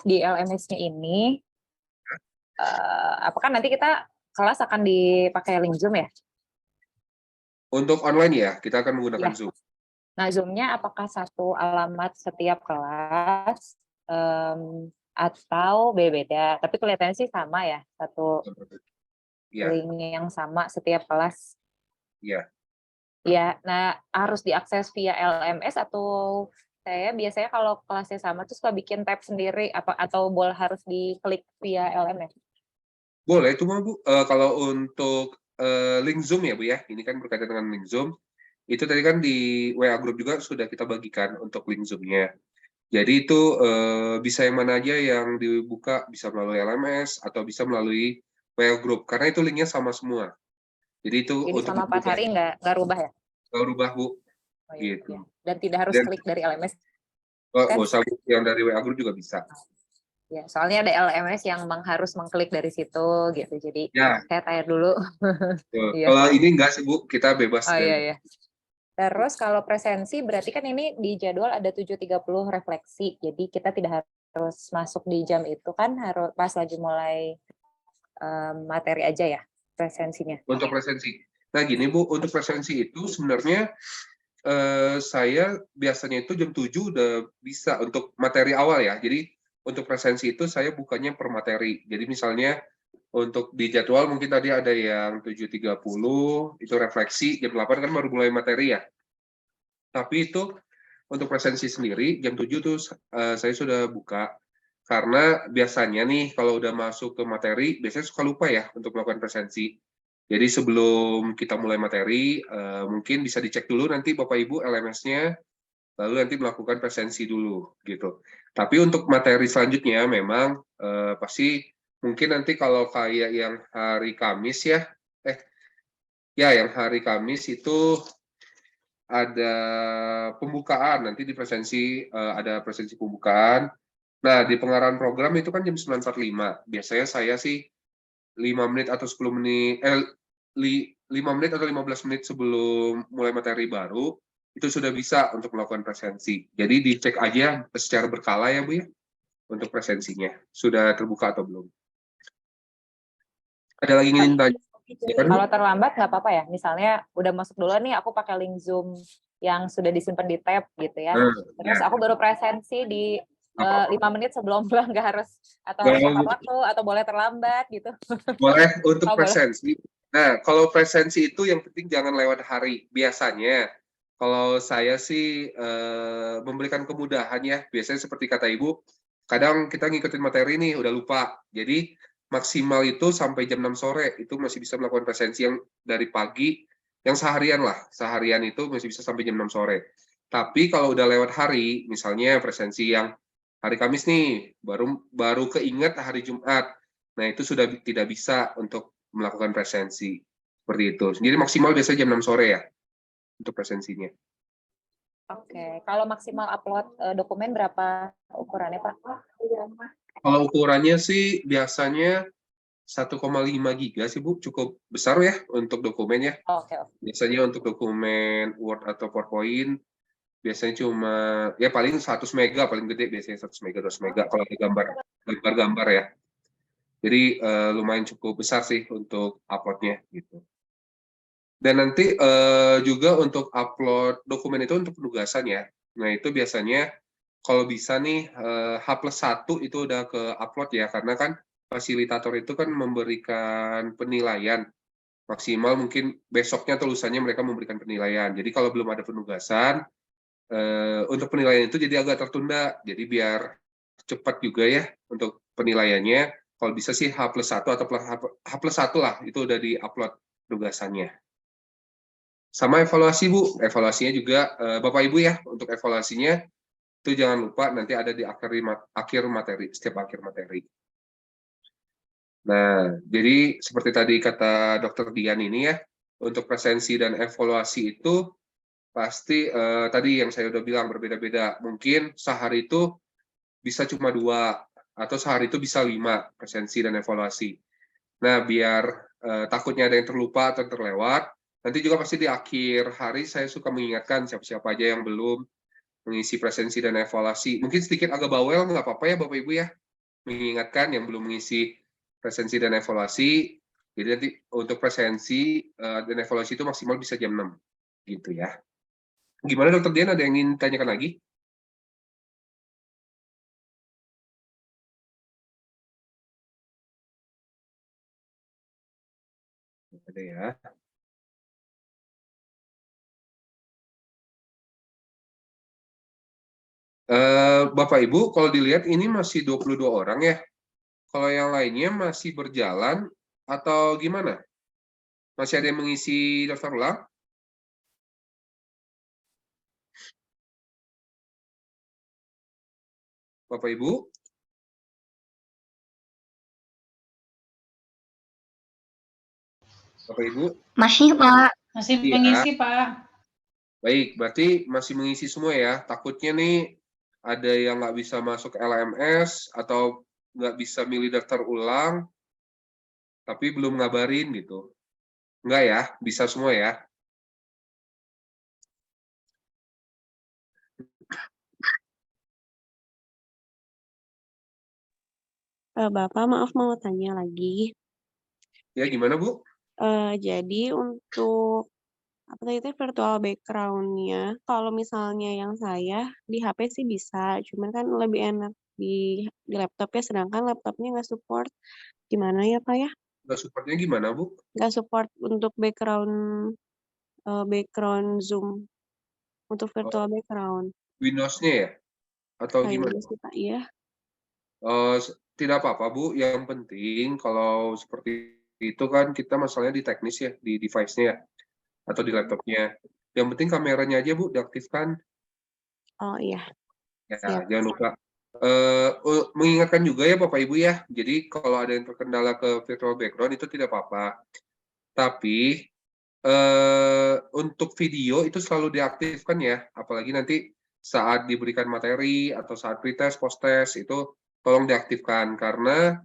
Di LMS-nya ini, apakah nanti kita kelas akan dipakai link Zoom ya? Untuk online ya, kita akan menggunakan Zoom. Nah, Zoom-nya apakah satu alamat setiap kelas atau beda? Tapi kelihatannya sih sama ya, satu link yang sama setiap kelas. Iya. Ya, nah harus diakses via LMS atau saya biasanya kalau kelasnya sama tuh suka bikin tab sendiri atau harus diklik via LMS? Boleh, cuma Bu, kalau untuk link Zoom ya Bu ya, ini kan berkaitan dengan link Zoom, itu tadi kan di WA Group juga sudah kita bagikan untuk link Zoom-nya. Jadi itu bisa yang mana aja yang dibuka, bisa melalui LMS atau bisa melalui WA Group, karena itu linknya sama semua. Jadi itu jadi untuk selama 4 hari nggak rubah ya? Nggak rubah Bu. Oh, iya, Gitu. iya. Dan tidak harus klik dari LMS? Nggak usah Bu, yang dari WA Group juga bisa. Ya, soalnya ada LMS yang harus mengklik dari situ gitu. Jadi ya, saya tanya dulu. Iya. Kalau ini enggak sih Bu, kita bebas. Oh iya, iya. Terus kalau presensi berarti kan ini di jadwal ada 7.30 refleksi. Jadi kita tidak harus masuk di jam itu kan, harus pas lagi mulai materi aja ya presensinya. Untuk presensi. Nah gini Bu, untuk presensi itu sebenarnya saya biasanya itu jam 7 udah bisa untuk materi awal ya. Jadi untuk presensi itu saya bukannya per materi. Jadi misalnya untuk di jadwal mungkin tadi ada yang 7.30, itu refleksi, jam 8 kan baru mulai materi ya. Tapi itu untuk presensi sendiri, jam 7 tuh saya sudah buka. Karena biasanya nih kalau udah masuk ke materi, biasanya suka lupa ya untuk melakukan presensi. Jadi sebelum kita mulai materi, mungkin bisa dicek dulu nanti Bapak Ibu LMS-nya, lalu nanti melakukan presensi dulu gitu. Tapi untuk materi selanjutnya memang pasti mungkin nanti kalau kayak yang hari Kamis ya, yang hari Kamis itu ada pembukaan, nanti di presensi ada presensi pembukaan. Nah, di pengarahan program itu kan jam 9.45. Biasanya saya sih 5 menit atau 10 menit, 5 menit atau 15 menit sebelum mulai materi baru, itu sudah bisa untuk melakukan presensi. Jadi dicek aja secara berkala ya Bu ya, untuk presensinya. Sudah terbuka atau belum? Ada lagi ingin tanya? Kalau terlambat nggak apa-apa ya? Misalnya udah masuk dulu nih, aku pakai link Zoom yang sudah disimpan di tab gitu ya. Terus aku baru presensi di 5 menit sebelum pulang, nggak harus, atau harus tepat waktu, atau boleh terlambat gitu. Boleh untuk presensi. Nah, kalau presensi itu yang penting jangan lewat hari. Biasanya, Kalau saya sih memberikan kemudahan ya. Biasanya seperti kata Ibu, kadang kita ngikutin materi nih udah lupa. Jadi maksimal itu sampai jam 6 sore itu masih bisa melakukan presensi yang dari pagi, yang seharian lah. Seharian itu masih bisa sampai jam 6 sore. Tapi kalau udah lewat hari, misalnya presensi yang hari Kamis nih, baru keinget hari Jumat. Nah, itu sudah tidak bisa untuk melakukan presensi. Seperti itu. Jadi maksimal biasanya jam 6 sore ya untuk presensinya. Oke, kalau maksimal upload dokumen berapa ukurannya, Pak? Kalau ukurannya sih biasanya 1,5 giga sih Bu, cukup besar ya untuk dokumennya. Oke. Biasanya untuk dokumen Word atau PowerPoint biasanya cuma ya paling 100 mega paling gede, biasanya 100 mega 200 mega kalau ada gambar ya. Jadi lumayan cukup besar sih untuk uploadnya gitu. Dan nanti juga untuk upload dokumen itu untuk penugasan ya. Nah itu biasanya kalau bisa nih H+1 itu udah ke upload ya, karena kan fasilitator itu kan memberikan penilaian maksimal mungkin besoknya atau lusanya mereka memberikan penilaian. Jadi kalau belum ada penugasan untuk penilaian itu jadi agak tertunda. Jadi biar cepat juga ya untuk penilaiannya. Kalau bisa sih H+1 atau H+1 lah itu udah di-upload penugasannya. Sama evaluasi Bu, evaluasinya juga Bapak Ibu ya untuk evaluasinya itu jangan lupa nanti ada di akhir materi, setiap akhir materi. Nah, jadi seperti tadi kata Dr. Dian ini ya, untuk presensi dan evaluasi itu pasti tadi yang saya udah bilang berbeda-beda. Mungkin sehari itu bisa cuma 2 atau sehari itu bisa 5 presensi dan evaluasi. Nah, biar takutnya ada yang terlupa atau terlewat, nanti juga pasti di akhir hari saya suka mengingatkan siapa-siapa aja yang belum mengisi presensi dan evaluasi. Mungkin sedikit agak bawel, nggak apa-apa ya Bapak Ibu ya, mengingatkan yang belum mengisi presensi dan evaluasi. Jadi nanti untuk presensi dan evaluasi itu maksimal bisa jam 6. Gitu ya. Gimana Dr. Dian, ada yang ingin tanyakan lagi? Ada ya. Bapak Ibu, kalau dilihat ini masih 22 orang ya. Kalau yang lainnya masih berjalan atau gimana? Masih ada yang mengisi daftar ulang? Bapak Ibu? Bapak Ibu? Masih, Pak. Masih Iya. mengisi, Pak. Baik, berarti masih mengisi semua ya. Takutnya nih ada yang nggak bisa masuk LMS atau nggak bisa milih daftar ulang, tapi belum ngabarin gitu. Enggak ya, bisa semua ya. Bapak, maaf mau tanya lagi. Ya, gimana Bu? Jadi untuk apa tadi itu virtual background-nya, kalau misalnya yang saya di HP sih bisa, cuman kan lebih enak di laptop ya, sedangkan laptopnya nggak support. Gimana ya Pak ya? Nggak supportnya gimana Bu? Nggak support untuk background Zoom untuk virtual background. Windows-nya ya? Atau gimana? Kayaknya sih Pak, iya. Tidak apa-apa Bu, yang penting kalau seperti itu kan kita masalahnya di teknis ya, di device-nya ya, atau di laptopnya. Yang penting kameranya aja Bu diaktifkan. Oh iya. Ya, Siap. jangan lupa. Mengingatkan juga ya Bapak Ibu ya, jadi kalau ada yang terkendala ke virtual background itu tidak apa-apa. Tapi untuk video itu selalu diaktifkan ya, apalagi nanti saat diberikan materi atau saat pretest, post-test itu tolong diaktifkan karena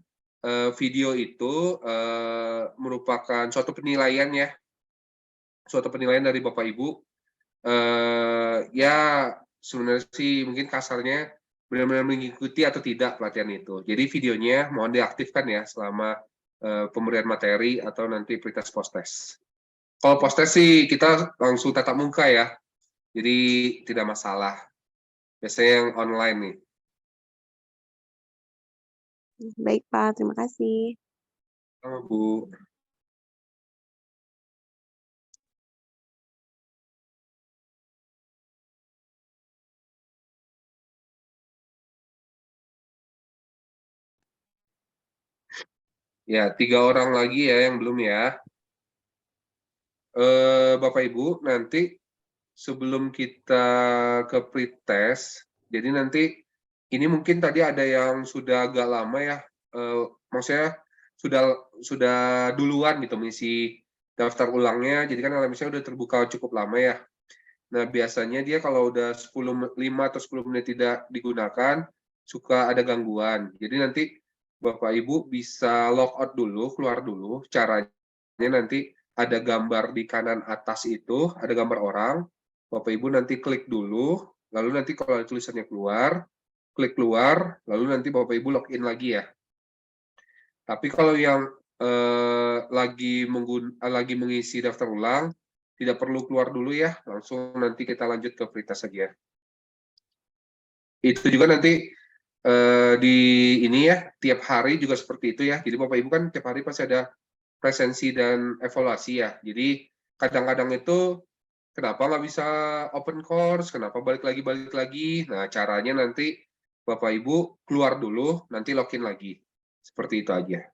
video itu merupakan suatu penilaian ya, suatu penilaian dari Bapak Ibu. Ya sebenarnya sih mungkin kasarnya benar-benar mengikuti atau tidak pelatihan itu. Jadi videonya mohon diaktifkan ya selama pemberian materi atau nanti pretest post-test. Kalau post-test sih kita langsung tatap muka ya, jadi tidak masalah. Biasanya yang online nih. Baik Pak, terima kasih. Sama Bu. Ya, 3 orang lagi ya yang belum ya. Bapak Ibu, nanti sebelum kita ke pretest, jadi nanti ini mungkin tadi ada yang sudah agak lama ya, maksudnya sudah duluan gitu mengisi daftar ulangnya, jadi kan LMS-nya udah terbuka cukup lama ya. Nah, biasanya dia kalau udah 5 atau 10 menit tidak digunakan, suka ada gangguan. Jadi nanti Bapak Ibu bisa log out dulu, keluar dulu. Caranya nanti ada gambar di kanan atas itu, ada gambar orang. Bapak Ibu nanti klik dulu, lalu nanti kalau ada tulisannya keluar, klik keluar, lalu nanti Bapak Ibu login lagi ya. Tapi kalau yang lagi mengisi daftar ulang, tidak perlu keluar dulu ya, langsung nanti kita lanjut ke pretest saja. Itu juga nanti di ini ya, tiap hari juga seperti itu ya. Jadi Bapak Ibu kan tiap hari pasti ada presensi dan evaluasi ya. Jadi kadang-kadang itu kenapa nggak bisa open course, kenapa balik lagi. Nah, caranya nanti Bapak Ibu keluar dulu, nanti login lagi. Seperti itu aja.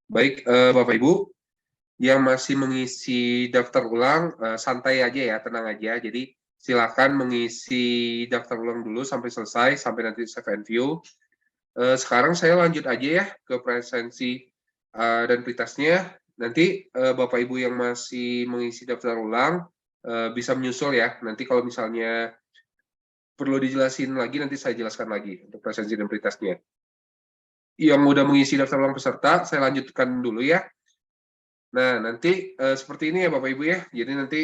Baik, Bapak Ibu, yang masih mengisi daftar ulang, santai aja ya, tenang aja. Jadi silakan mengisi daftar ulang dulu sampai selesai, sampai nanti save and view. Sekarang saya lanjut aja ya ke presensi dan pretestnya. Nanti Bapak Ibu yang masih mengisi daftar ulang bisa menyusul ya. Nanti kalau misalnya perlu dijelasin lagi, nanti saya jelaskan lagi untuk presensi dan pretestnya. Yang udah mengisi daftar ulang peserta, saya lanjutkan dulu ya. Nah, nanti seperti ini ya Bapak Ibu ya. Jadi nanti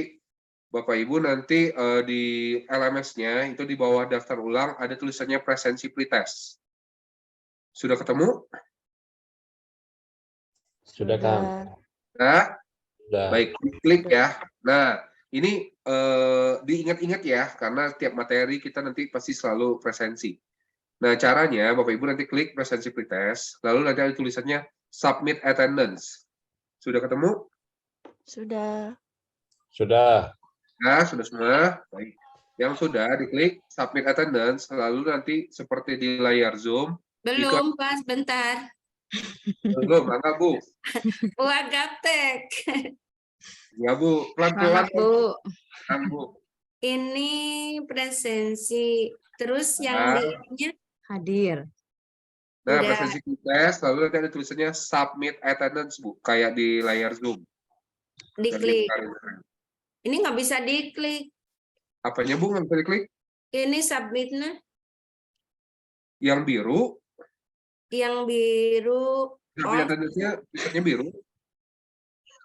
Bapak Ibu nanti di LMS-nya itu di bawah daftar ulang ada tulisannya presensi pretest. Sudah ketemu? Sudah, Kang. Nah, Sudah. baik, klik ya. Nah, ini diingat-ingat ya, karena tiap materi kita nanti pasti selalu presensi. Nah, caranya Bapak Ibu nanti klik presensi pretest, lalu nanti ada tulisannya submit attendance. Sudah ketemu? Sudah. Sudah. Nah, sudah semua. Baik. Yang sudah diklik submit attendance, lalu nanti seperti di layar Zoom. Belum, Pak, sebentar. Belum, enggak, Bu. Wah, gaptek. Ya, Bu. Pelan-pelan. Maaf, Bu. Bu. Ini presensi. Terus yang di ininya Hadir. Nah, udah. presensi pretest, lalu nanti ada tulisannya submit attendance, Bu. Kayak di layar Zoom. Diklik. Ini nggak bisa diklik. Apanya, Bu? Nggak bisa diklik? Ini submitnya. Yang biru. Yang biru. Submit attendance-nya tulisannya biru.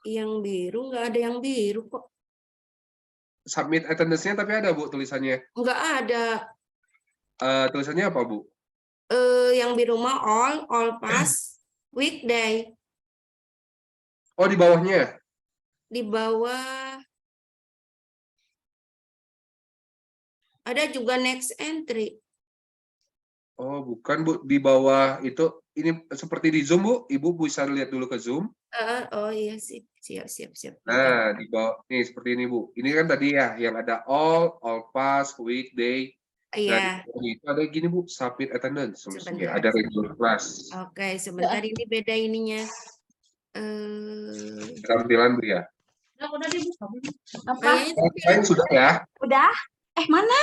Yang biru nggak ada yang biru kok. Submit attendance-nya tapi ada, Bu, tulisannya. Nggak ada. Tulisannya apa, Bu? Yang biru mah all pass, weekday. Oh, di bawahnya. Di bawah ada juga next entry. Oh, bukan, Bu. Di bawah itu, ini seperti di Zoom, Bu. Ibu bisa lihat dulu ke Zoom. Oh iya sih, siap. Nah, di bawah, nih seperti ini, Bu. Ini kan tadi ya, yang ada all pass, weekday. Iya. Nah, itu ada gini, Bu, submit attendance. Sebentar. Ada regular class. Oke, sebentar ini beda ininya. Tampilan Bu ya. Udah dibuka. Kayaknya Yang lain sudah ya. Udah? Mana?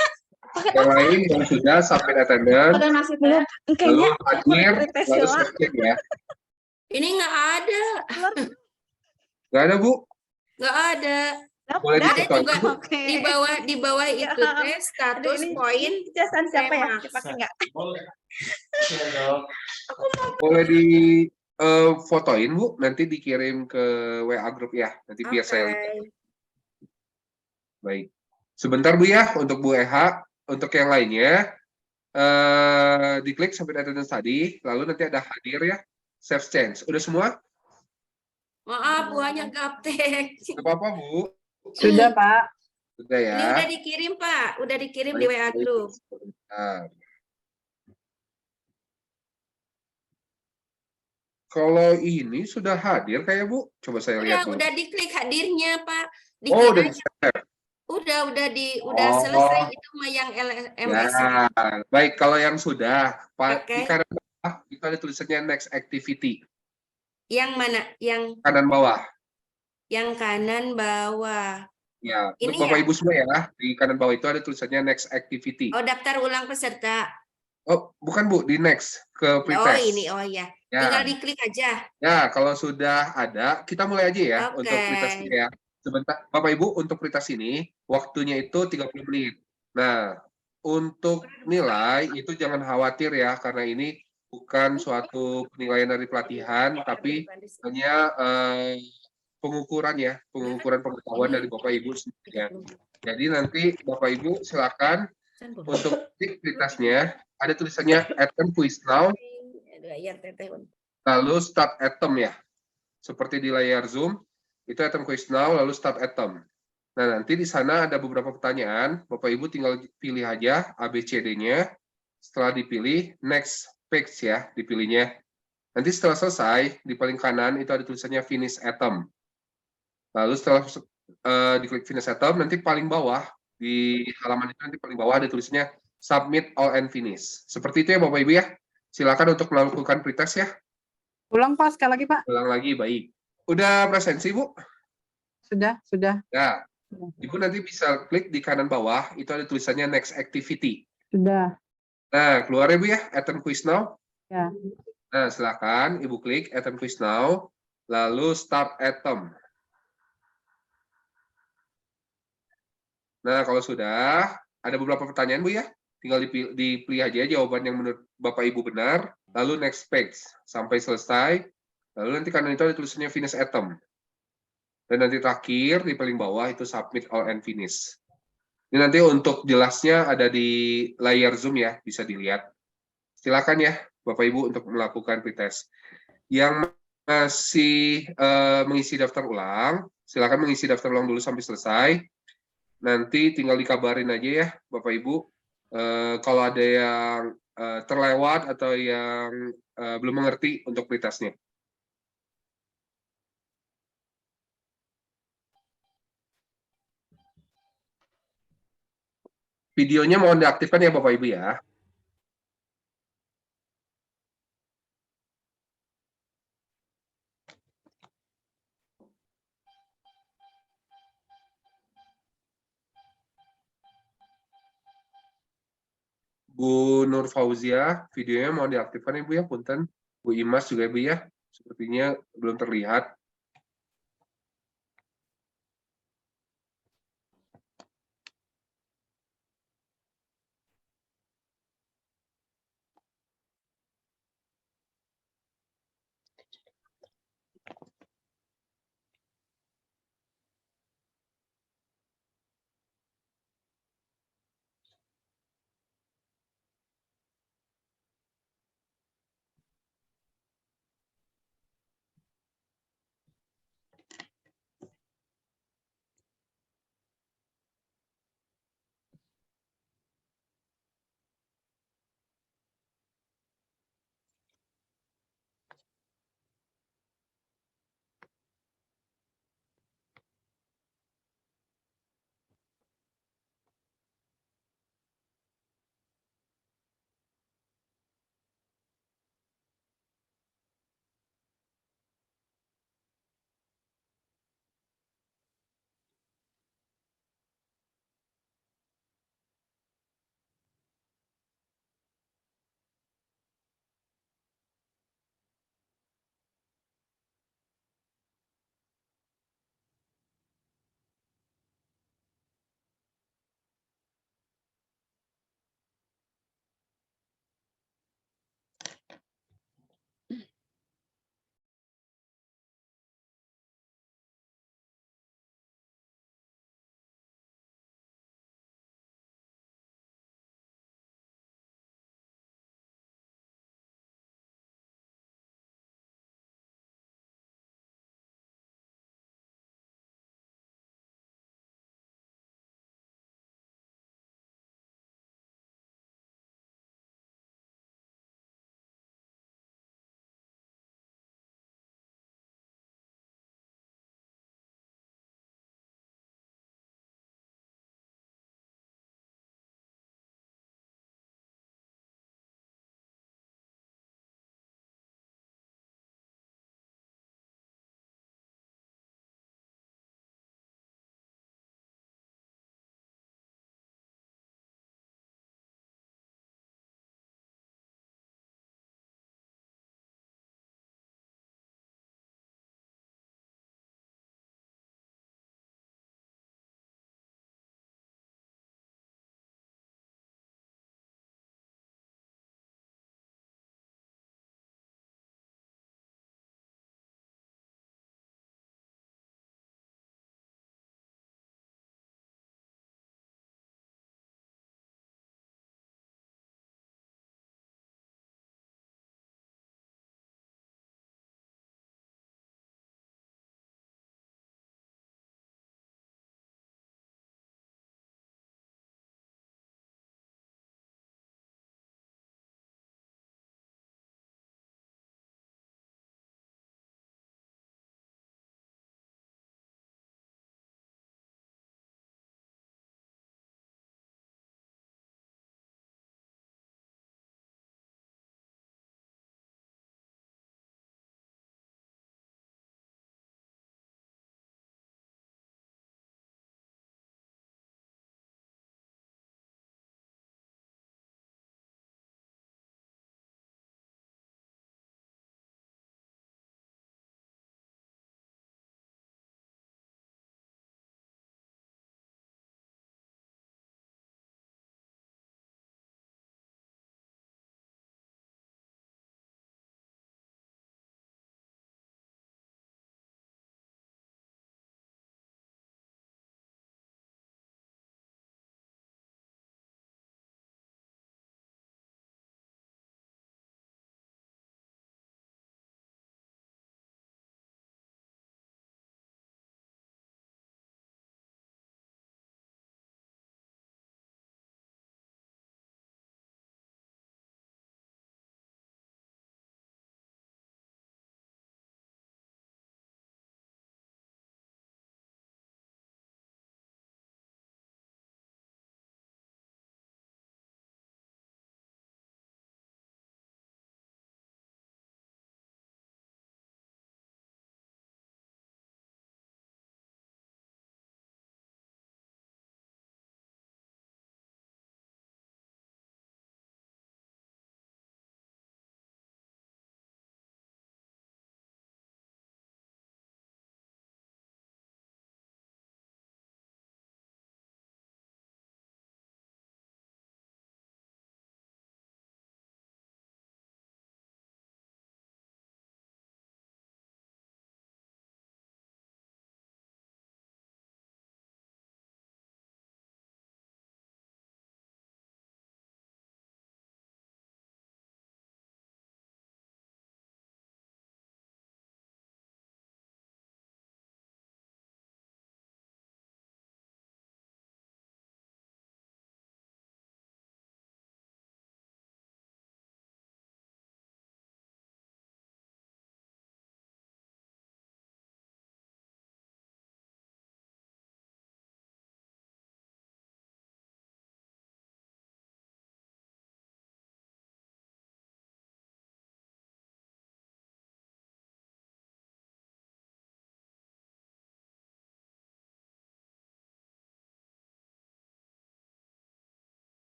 Yang lain yang sudah submit attendance, Udah nasi belum? lalu hadir, lalu submit ya. ini nggak ada. Nggak ada Bu. Nggak ada. Boleh Ada difotoin juga Bu. di bawah itu teh status poin Jelasan siapa ya? tema. Dipakai nggak? Boleh di fotoin Bu, nanti dikirim ke WA grup ya. Nanti biar saya lihat. Oke. Baik. Sebentar Bu ya untuk Bu Eha. Untuk yang lainnya diklik sampai attendance tadi, lalu nanti ada hadir ya, save change. Udah semua? Maaf, buahnya gaptek. Tidak apa-apa Bu. Sudah, Pak. Sudah ya. Ini udah dikirim, Pak. Udah dikirim di WA group. Nah. Kalau ini sudah hadir kayak Bu, coba saya lihat dulu. Udah diklik hadirnya, Pak. Oh, udah Dikiranya di-share. udah Oh. selesai itu mah yang LMS. Ya, baik. Kalau yang sudah, Pak, Oke. di kanan bawah itu ada tulisannya next activity. Yang mana? Yang Kanan bawah. kanan bawah. Ya, Ini untuk Bapak ya? Ibu semua ya, di kanan bawah itu ada tulisannya next activity. Oh, daftar ulang peserta. Oh, bukan Bu, di next ke Oh, pretest. ini. Oh ya. Ya. Tinggal diklik aja. Ya, kalau sudah ada, kita mulai aja ya Oke. untuk pretestnya ya. Sebentar, Bapak Ibu, untuk pretest ini waktunya itu 30 menit. Nah, untuk nilai itu jangan khawatir ya, karena ini bukan suatu penilaian dari pelatihan, tapi hanya pengukuran ya, pengukuran pengetahuan dari Bapak Ibu sendiri ya. Jadi nanti Bapak Ibu silakan untuk klik pretestnya, ada tulisannya attend quiz now, lalu start attempt ya. Seperti di layar Zoom, itu attempt quiz now, lalu start attempt. Nah, nanti di sana ada beberapa pertanyaan, Bapak Ibu tinggal pilih aja ABCD-nya. Setelah dipilih, next page ya, dipilihnya. Nanti setelah selesai, di paling kanan itu ada tulisannya finish attempt. Lalu setelah diklik finish attempt, nanti paling bawah, di halaman itu nanti paling bawah ada tulisannya submit all and finish. Seperti itu ya Bapak Ibu ya. Silakan untuk melakukan pretest ya. Ulang, Pak, sekali lagi, Pak. Ulang lagi, baik. Udah presensi, Bu? Sudah. Ya. Ibu nanti bisa klik di kanan bawah, itu ada tulisannya next activity. Sudah. Nah, keluar ya Bu ya, attend quiz now. Ya. Nah, silakan Ibu klik attend quiz now, lalu start attempt. Nah, kalau sudah, ada beberapa pertanyaan Bu ya, tinggal dipilih aja jawaban yang menurut Bapak Ibu benar, lalu next page, sampai selesai, lalu nanti kanan itu ada tulisannya finish attempt. Dan nanti terakhir, di paling bawah itu submit all and finish. Ini nanti untuk jelasnya ada di layar Zoom ya, bisa dilihat. Silakan ya, Bapak Ibu untuk melakukan pretest. Yang masih mengisi daftar ulang, silakan mengisi daftar ulang dulu sampai selesai. Nanti tinggal dikabarin aja ya, Bapak Ibu. Kalau ada yang terlewat atau yang belum mengerti untuk pretestnya. Videonya mohon diaktifkan ya Bapak Ibu ya. Bu Nur Fauzia, videonya mohon diaktifkan ya Bu ya, punten. Bu Imas juga ya Bu ya, sepertinya belum terlihat.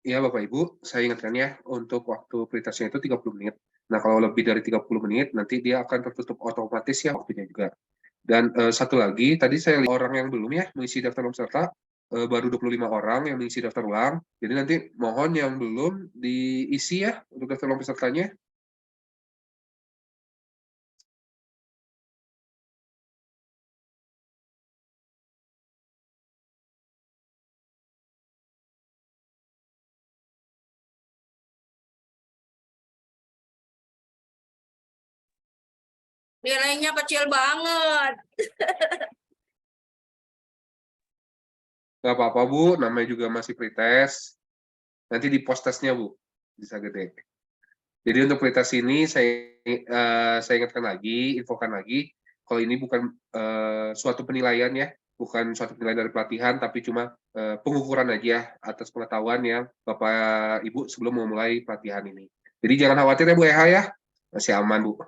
Ya, Bapak Ibu, saya ingatkan ya, untuk waktu prioritasnya itu 30 menit. Nah, kalau lebih dari 30 menit, nanti dia akan tertutup otomatis ya waktunya juga. Dan satu lagi, tadi saya lihat orang yang belum ya mengisi daftar ulang peserta, baru 25 orang yang mengisi daftar ulang. Jadi nanti mohon yang belum diisi ya untuk daftar ulang pesertanya. Nilainya kecil banget. Nggak apa-apa, Bu. Namanya juga masih pretest. Nanti di post testnya, Bu. Bisa gede. Jadi untuk pretest ini saya ingatkan lagi, infokan lagi, kalau ini bukan suatu penilaian ya, bukan suatu penilaian dari pelatihan, tapi cuma pengukuran aja atas pengetahuan yang Bapak Ibu sebelum memulai pelatihan ini. Jadi jangan khawatir ya Bu Eha ya, masih aman Bu.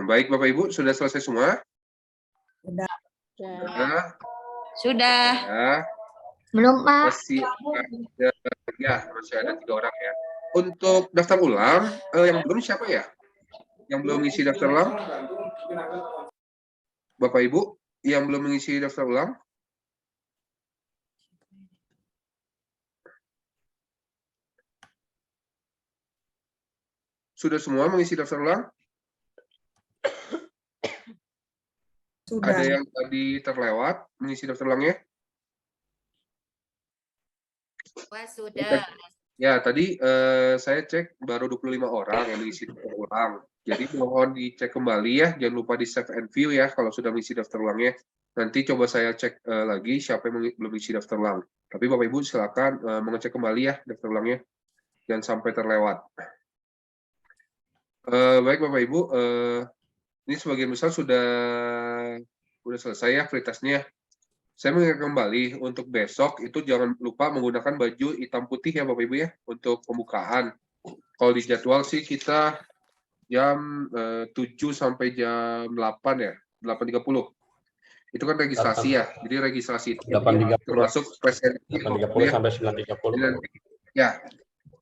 Baik Bapak Ibu, sudah selesai semua? Sudah. Sudah. Ya. Belum, Pak. Masih ada 3 orang ya. Untuk daftar ulang, yang belum siapa ya? Yang belum mengisi daftar ulang? Bapak Ibu, yang belum mengisi daftar ulang? Sudah semua mengisi daftar ulang? Sudah. Ada yang tadi terlewat mengisi daftar ulangnya? Wah, sudah. Ya, tadi saya cek baru 25 orang yang mengisi daftar ulang. Jadi mohon dicek kembali ya, jangan lupa di save and view ya kalau sudah mengisi daftar ulangnya. Nanti coba saya cek lagi siapa yang belum mengisi daftar ulang. Tapi Bapak Ibu silakan mengecek kembali ya daftar ulangnya, jangan sampai terlewat. Baik Bapak Ibu, ini sebagian besar sudah selesai ya pretestnya. Saya mengingatkan kembali untuk besok itu jangan lupa menggunakan baju hitam putih ya Bapak Ibu ya untuk pembukaan. Kalau di jadwal sih kita jam 7 sampai jam 8 ya, 8.30. Itu kan registrasi ya. Jadi registrasi itu 8.30. termasuk presensi 8.30 sampai 9.30. Ya.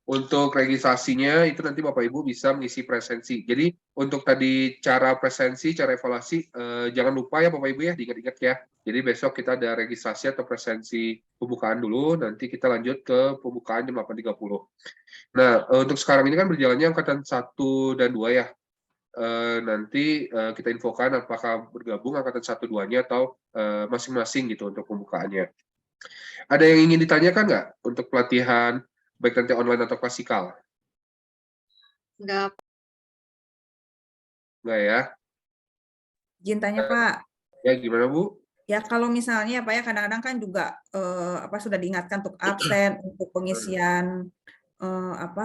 Untuk registrasinya itu nanti Bapak Ibu bisa mengisi presensi. Jadi untuk tadi cara presensi, cara evaluasi, jangan lupa ya Bapak Ibu ya, diingat-ingat ya. Jadi besok kita ada registrasi atau presensi pembukaan dulu, nanti kita lanjut ke pembukaan jam 8.30. Nah, untuk sekarang ini kan berjalannya angkatan 1 dan 2 ya. Nanti kita infokan apakah bergabung angkatan 1, 2-nya atau masing-masing gitu untuk pembukaannya. Ada yang ingin ditanyakan nggak untuk pelatihan baik nanti online atau klasikal? Enggak. Enggak ya? Izin tanya Pak. Ya gimana Bu? Ya kalau misalnya Pak ya kadang-kadang kan juga sudah diingatkan untuk absen, untuk pengisian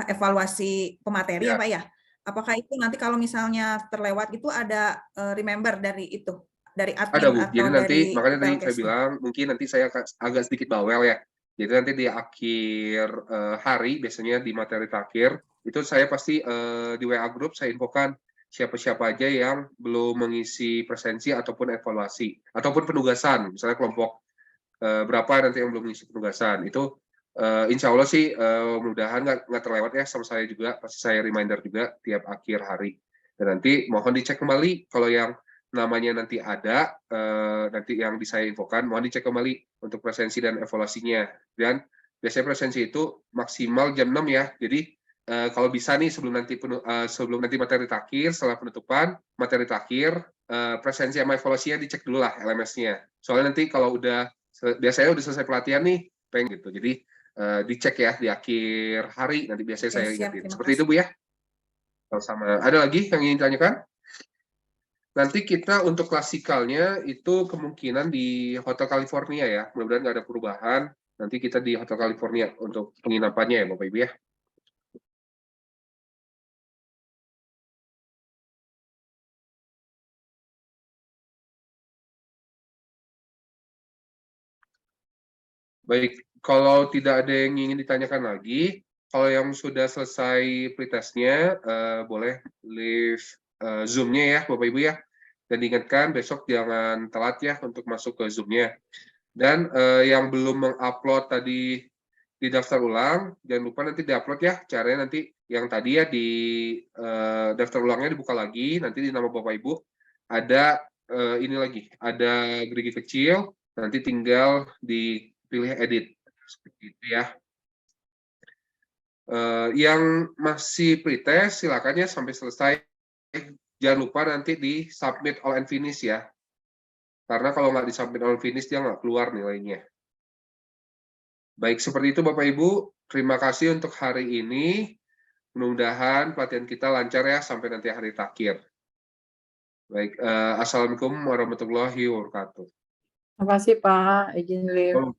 evaluasi pemateri ya Pak ya. Apakah itu nanti kalau misalnya terlewat itu ada remember dari itu, dari admin Ada Bu. atau Jadi nanti dari makanya tadi saya PLKS-nya? bilang mungkin nanti saya agak sedikit bawel ya. Jadi nanti di akhir hari biasanya di materi terakhir itu saya pasti di WA group saya infokan siapa-siapa aja yang belum mengisi presensi ataupun evaluasi ataupun penugasan. Misalnya kelompok berapa nanti yang belum mengisi penugasan itu insya Allah sih mudah-mudahan nggak terlewat ya sama saya juga. Pasti saya reminder juga tiap akhir hari. Dan nanti mohon dicek kembali kalau yang namanya nanti ada, nanti yang saya infokan, mohon dicek kembali untuk presensi dan evaluasinya. Dan biasanya presensi itu maksimal jam 6 ya. Jadi kalau bisa nih sebelum nanti materi terakhir, setelah penutupan materi terakhir, presensi sama evaluasinya dicek dulu lah LMS-nya. Soalnya nanti kalau biasanya udah selesai pelatihan nih, pengen gitu. Jadi dicek ya di akhir hari, nanti biasanya saya ingetin. Seperti itu Bu ya. Sama. Ada lagi yang ingin ditanyakan? Nanti kita untuk klasikalnya itu kemungkinan di Hotel California ya. Mudah-mudahan nggak ada perubahan. Nanti kita di Hotel California untuk penginapannya ya Bapak Ibu ya. Baik, kalau tidak ada yang ingin ditanyakan lagi, kalau yang sudah selesai pretestnya, boleh leave Zoom-nya ya Bapak Ibu ya. Dan diingatkan besok jangan telat ya untuk masuk ke Zoom-nya. Dan yang belum mengupload tadi di daftar ulang, jangan lupa nanti diupload ya. Caranya nanti yang tadi ya di daftar ulangnya dibuka lagi, nanti di nama Bapak Ibu ada ini lagi, ada gerigi kecil, nanti tinggal dipilih edit. Seperti itu ya. Yang masih pretest silakan ya sampai selesai. Jangan lupa nanti di submit all and finish ya. Karena kalau nggak di submit all and finish dia nggak keluar nilainya. Baik, seperti itu Bapak Ibu. Terima kasih untuk hari ini. Mudah-mudahan pelatihan kita lancar ya sampai nanti hari terakhir. Baik, Assalamualaikum warahmatullahi wabarakatuh. Terima kasih Pak, izin live.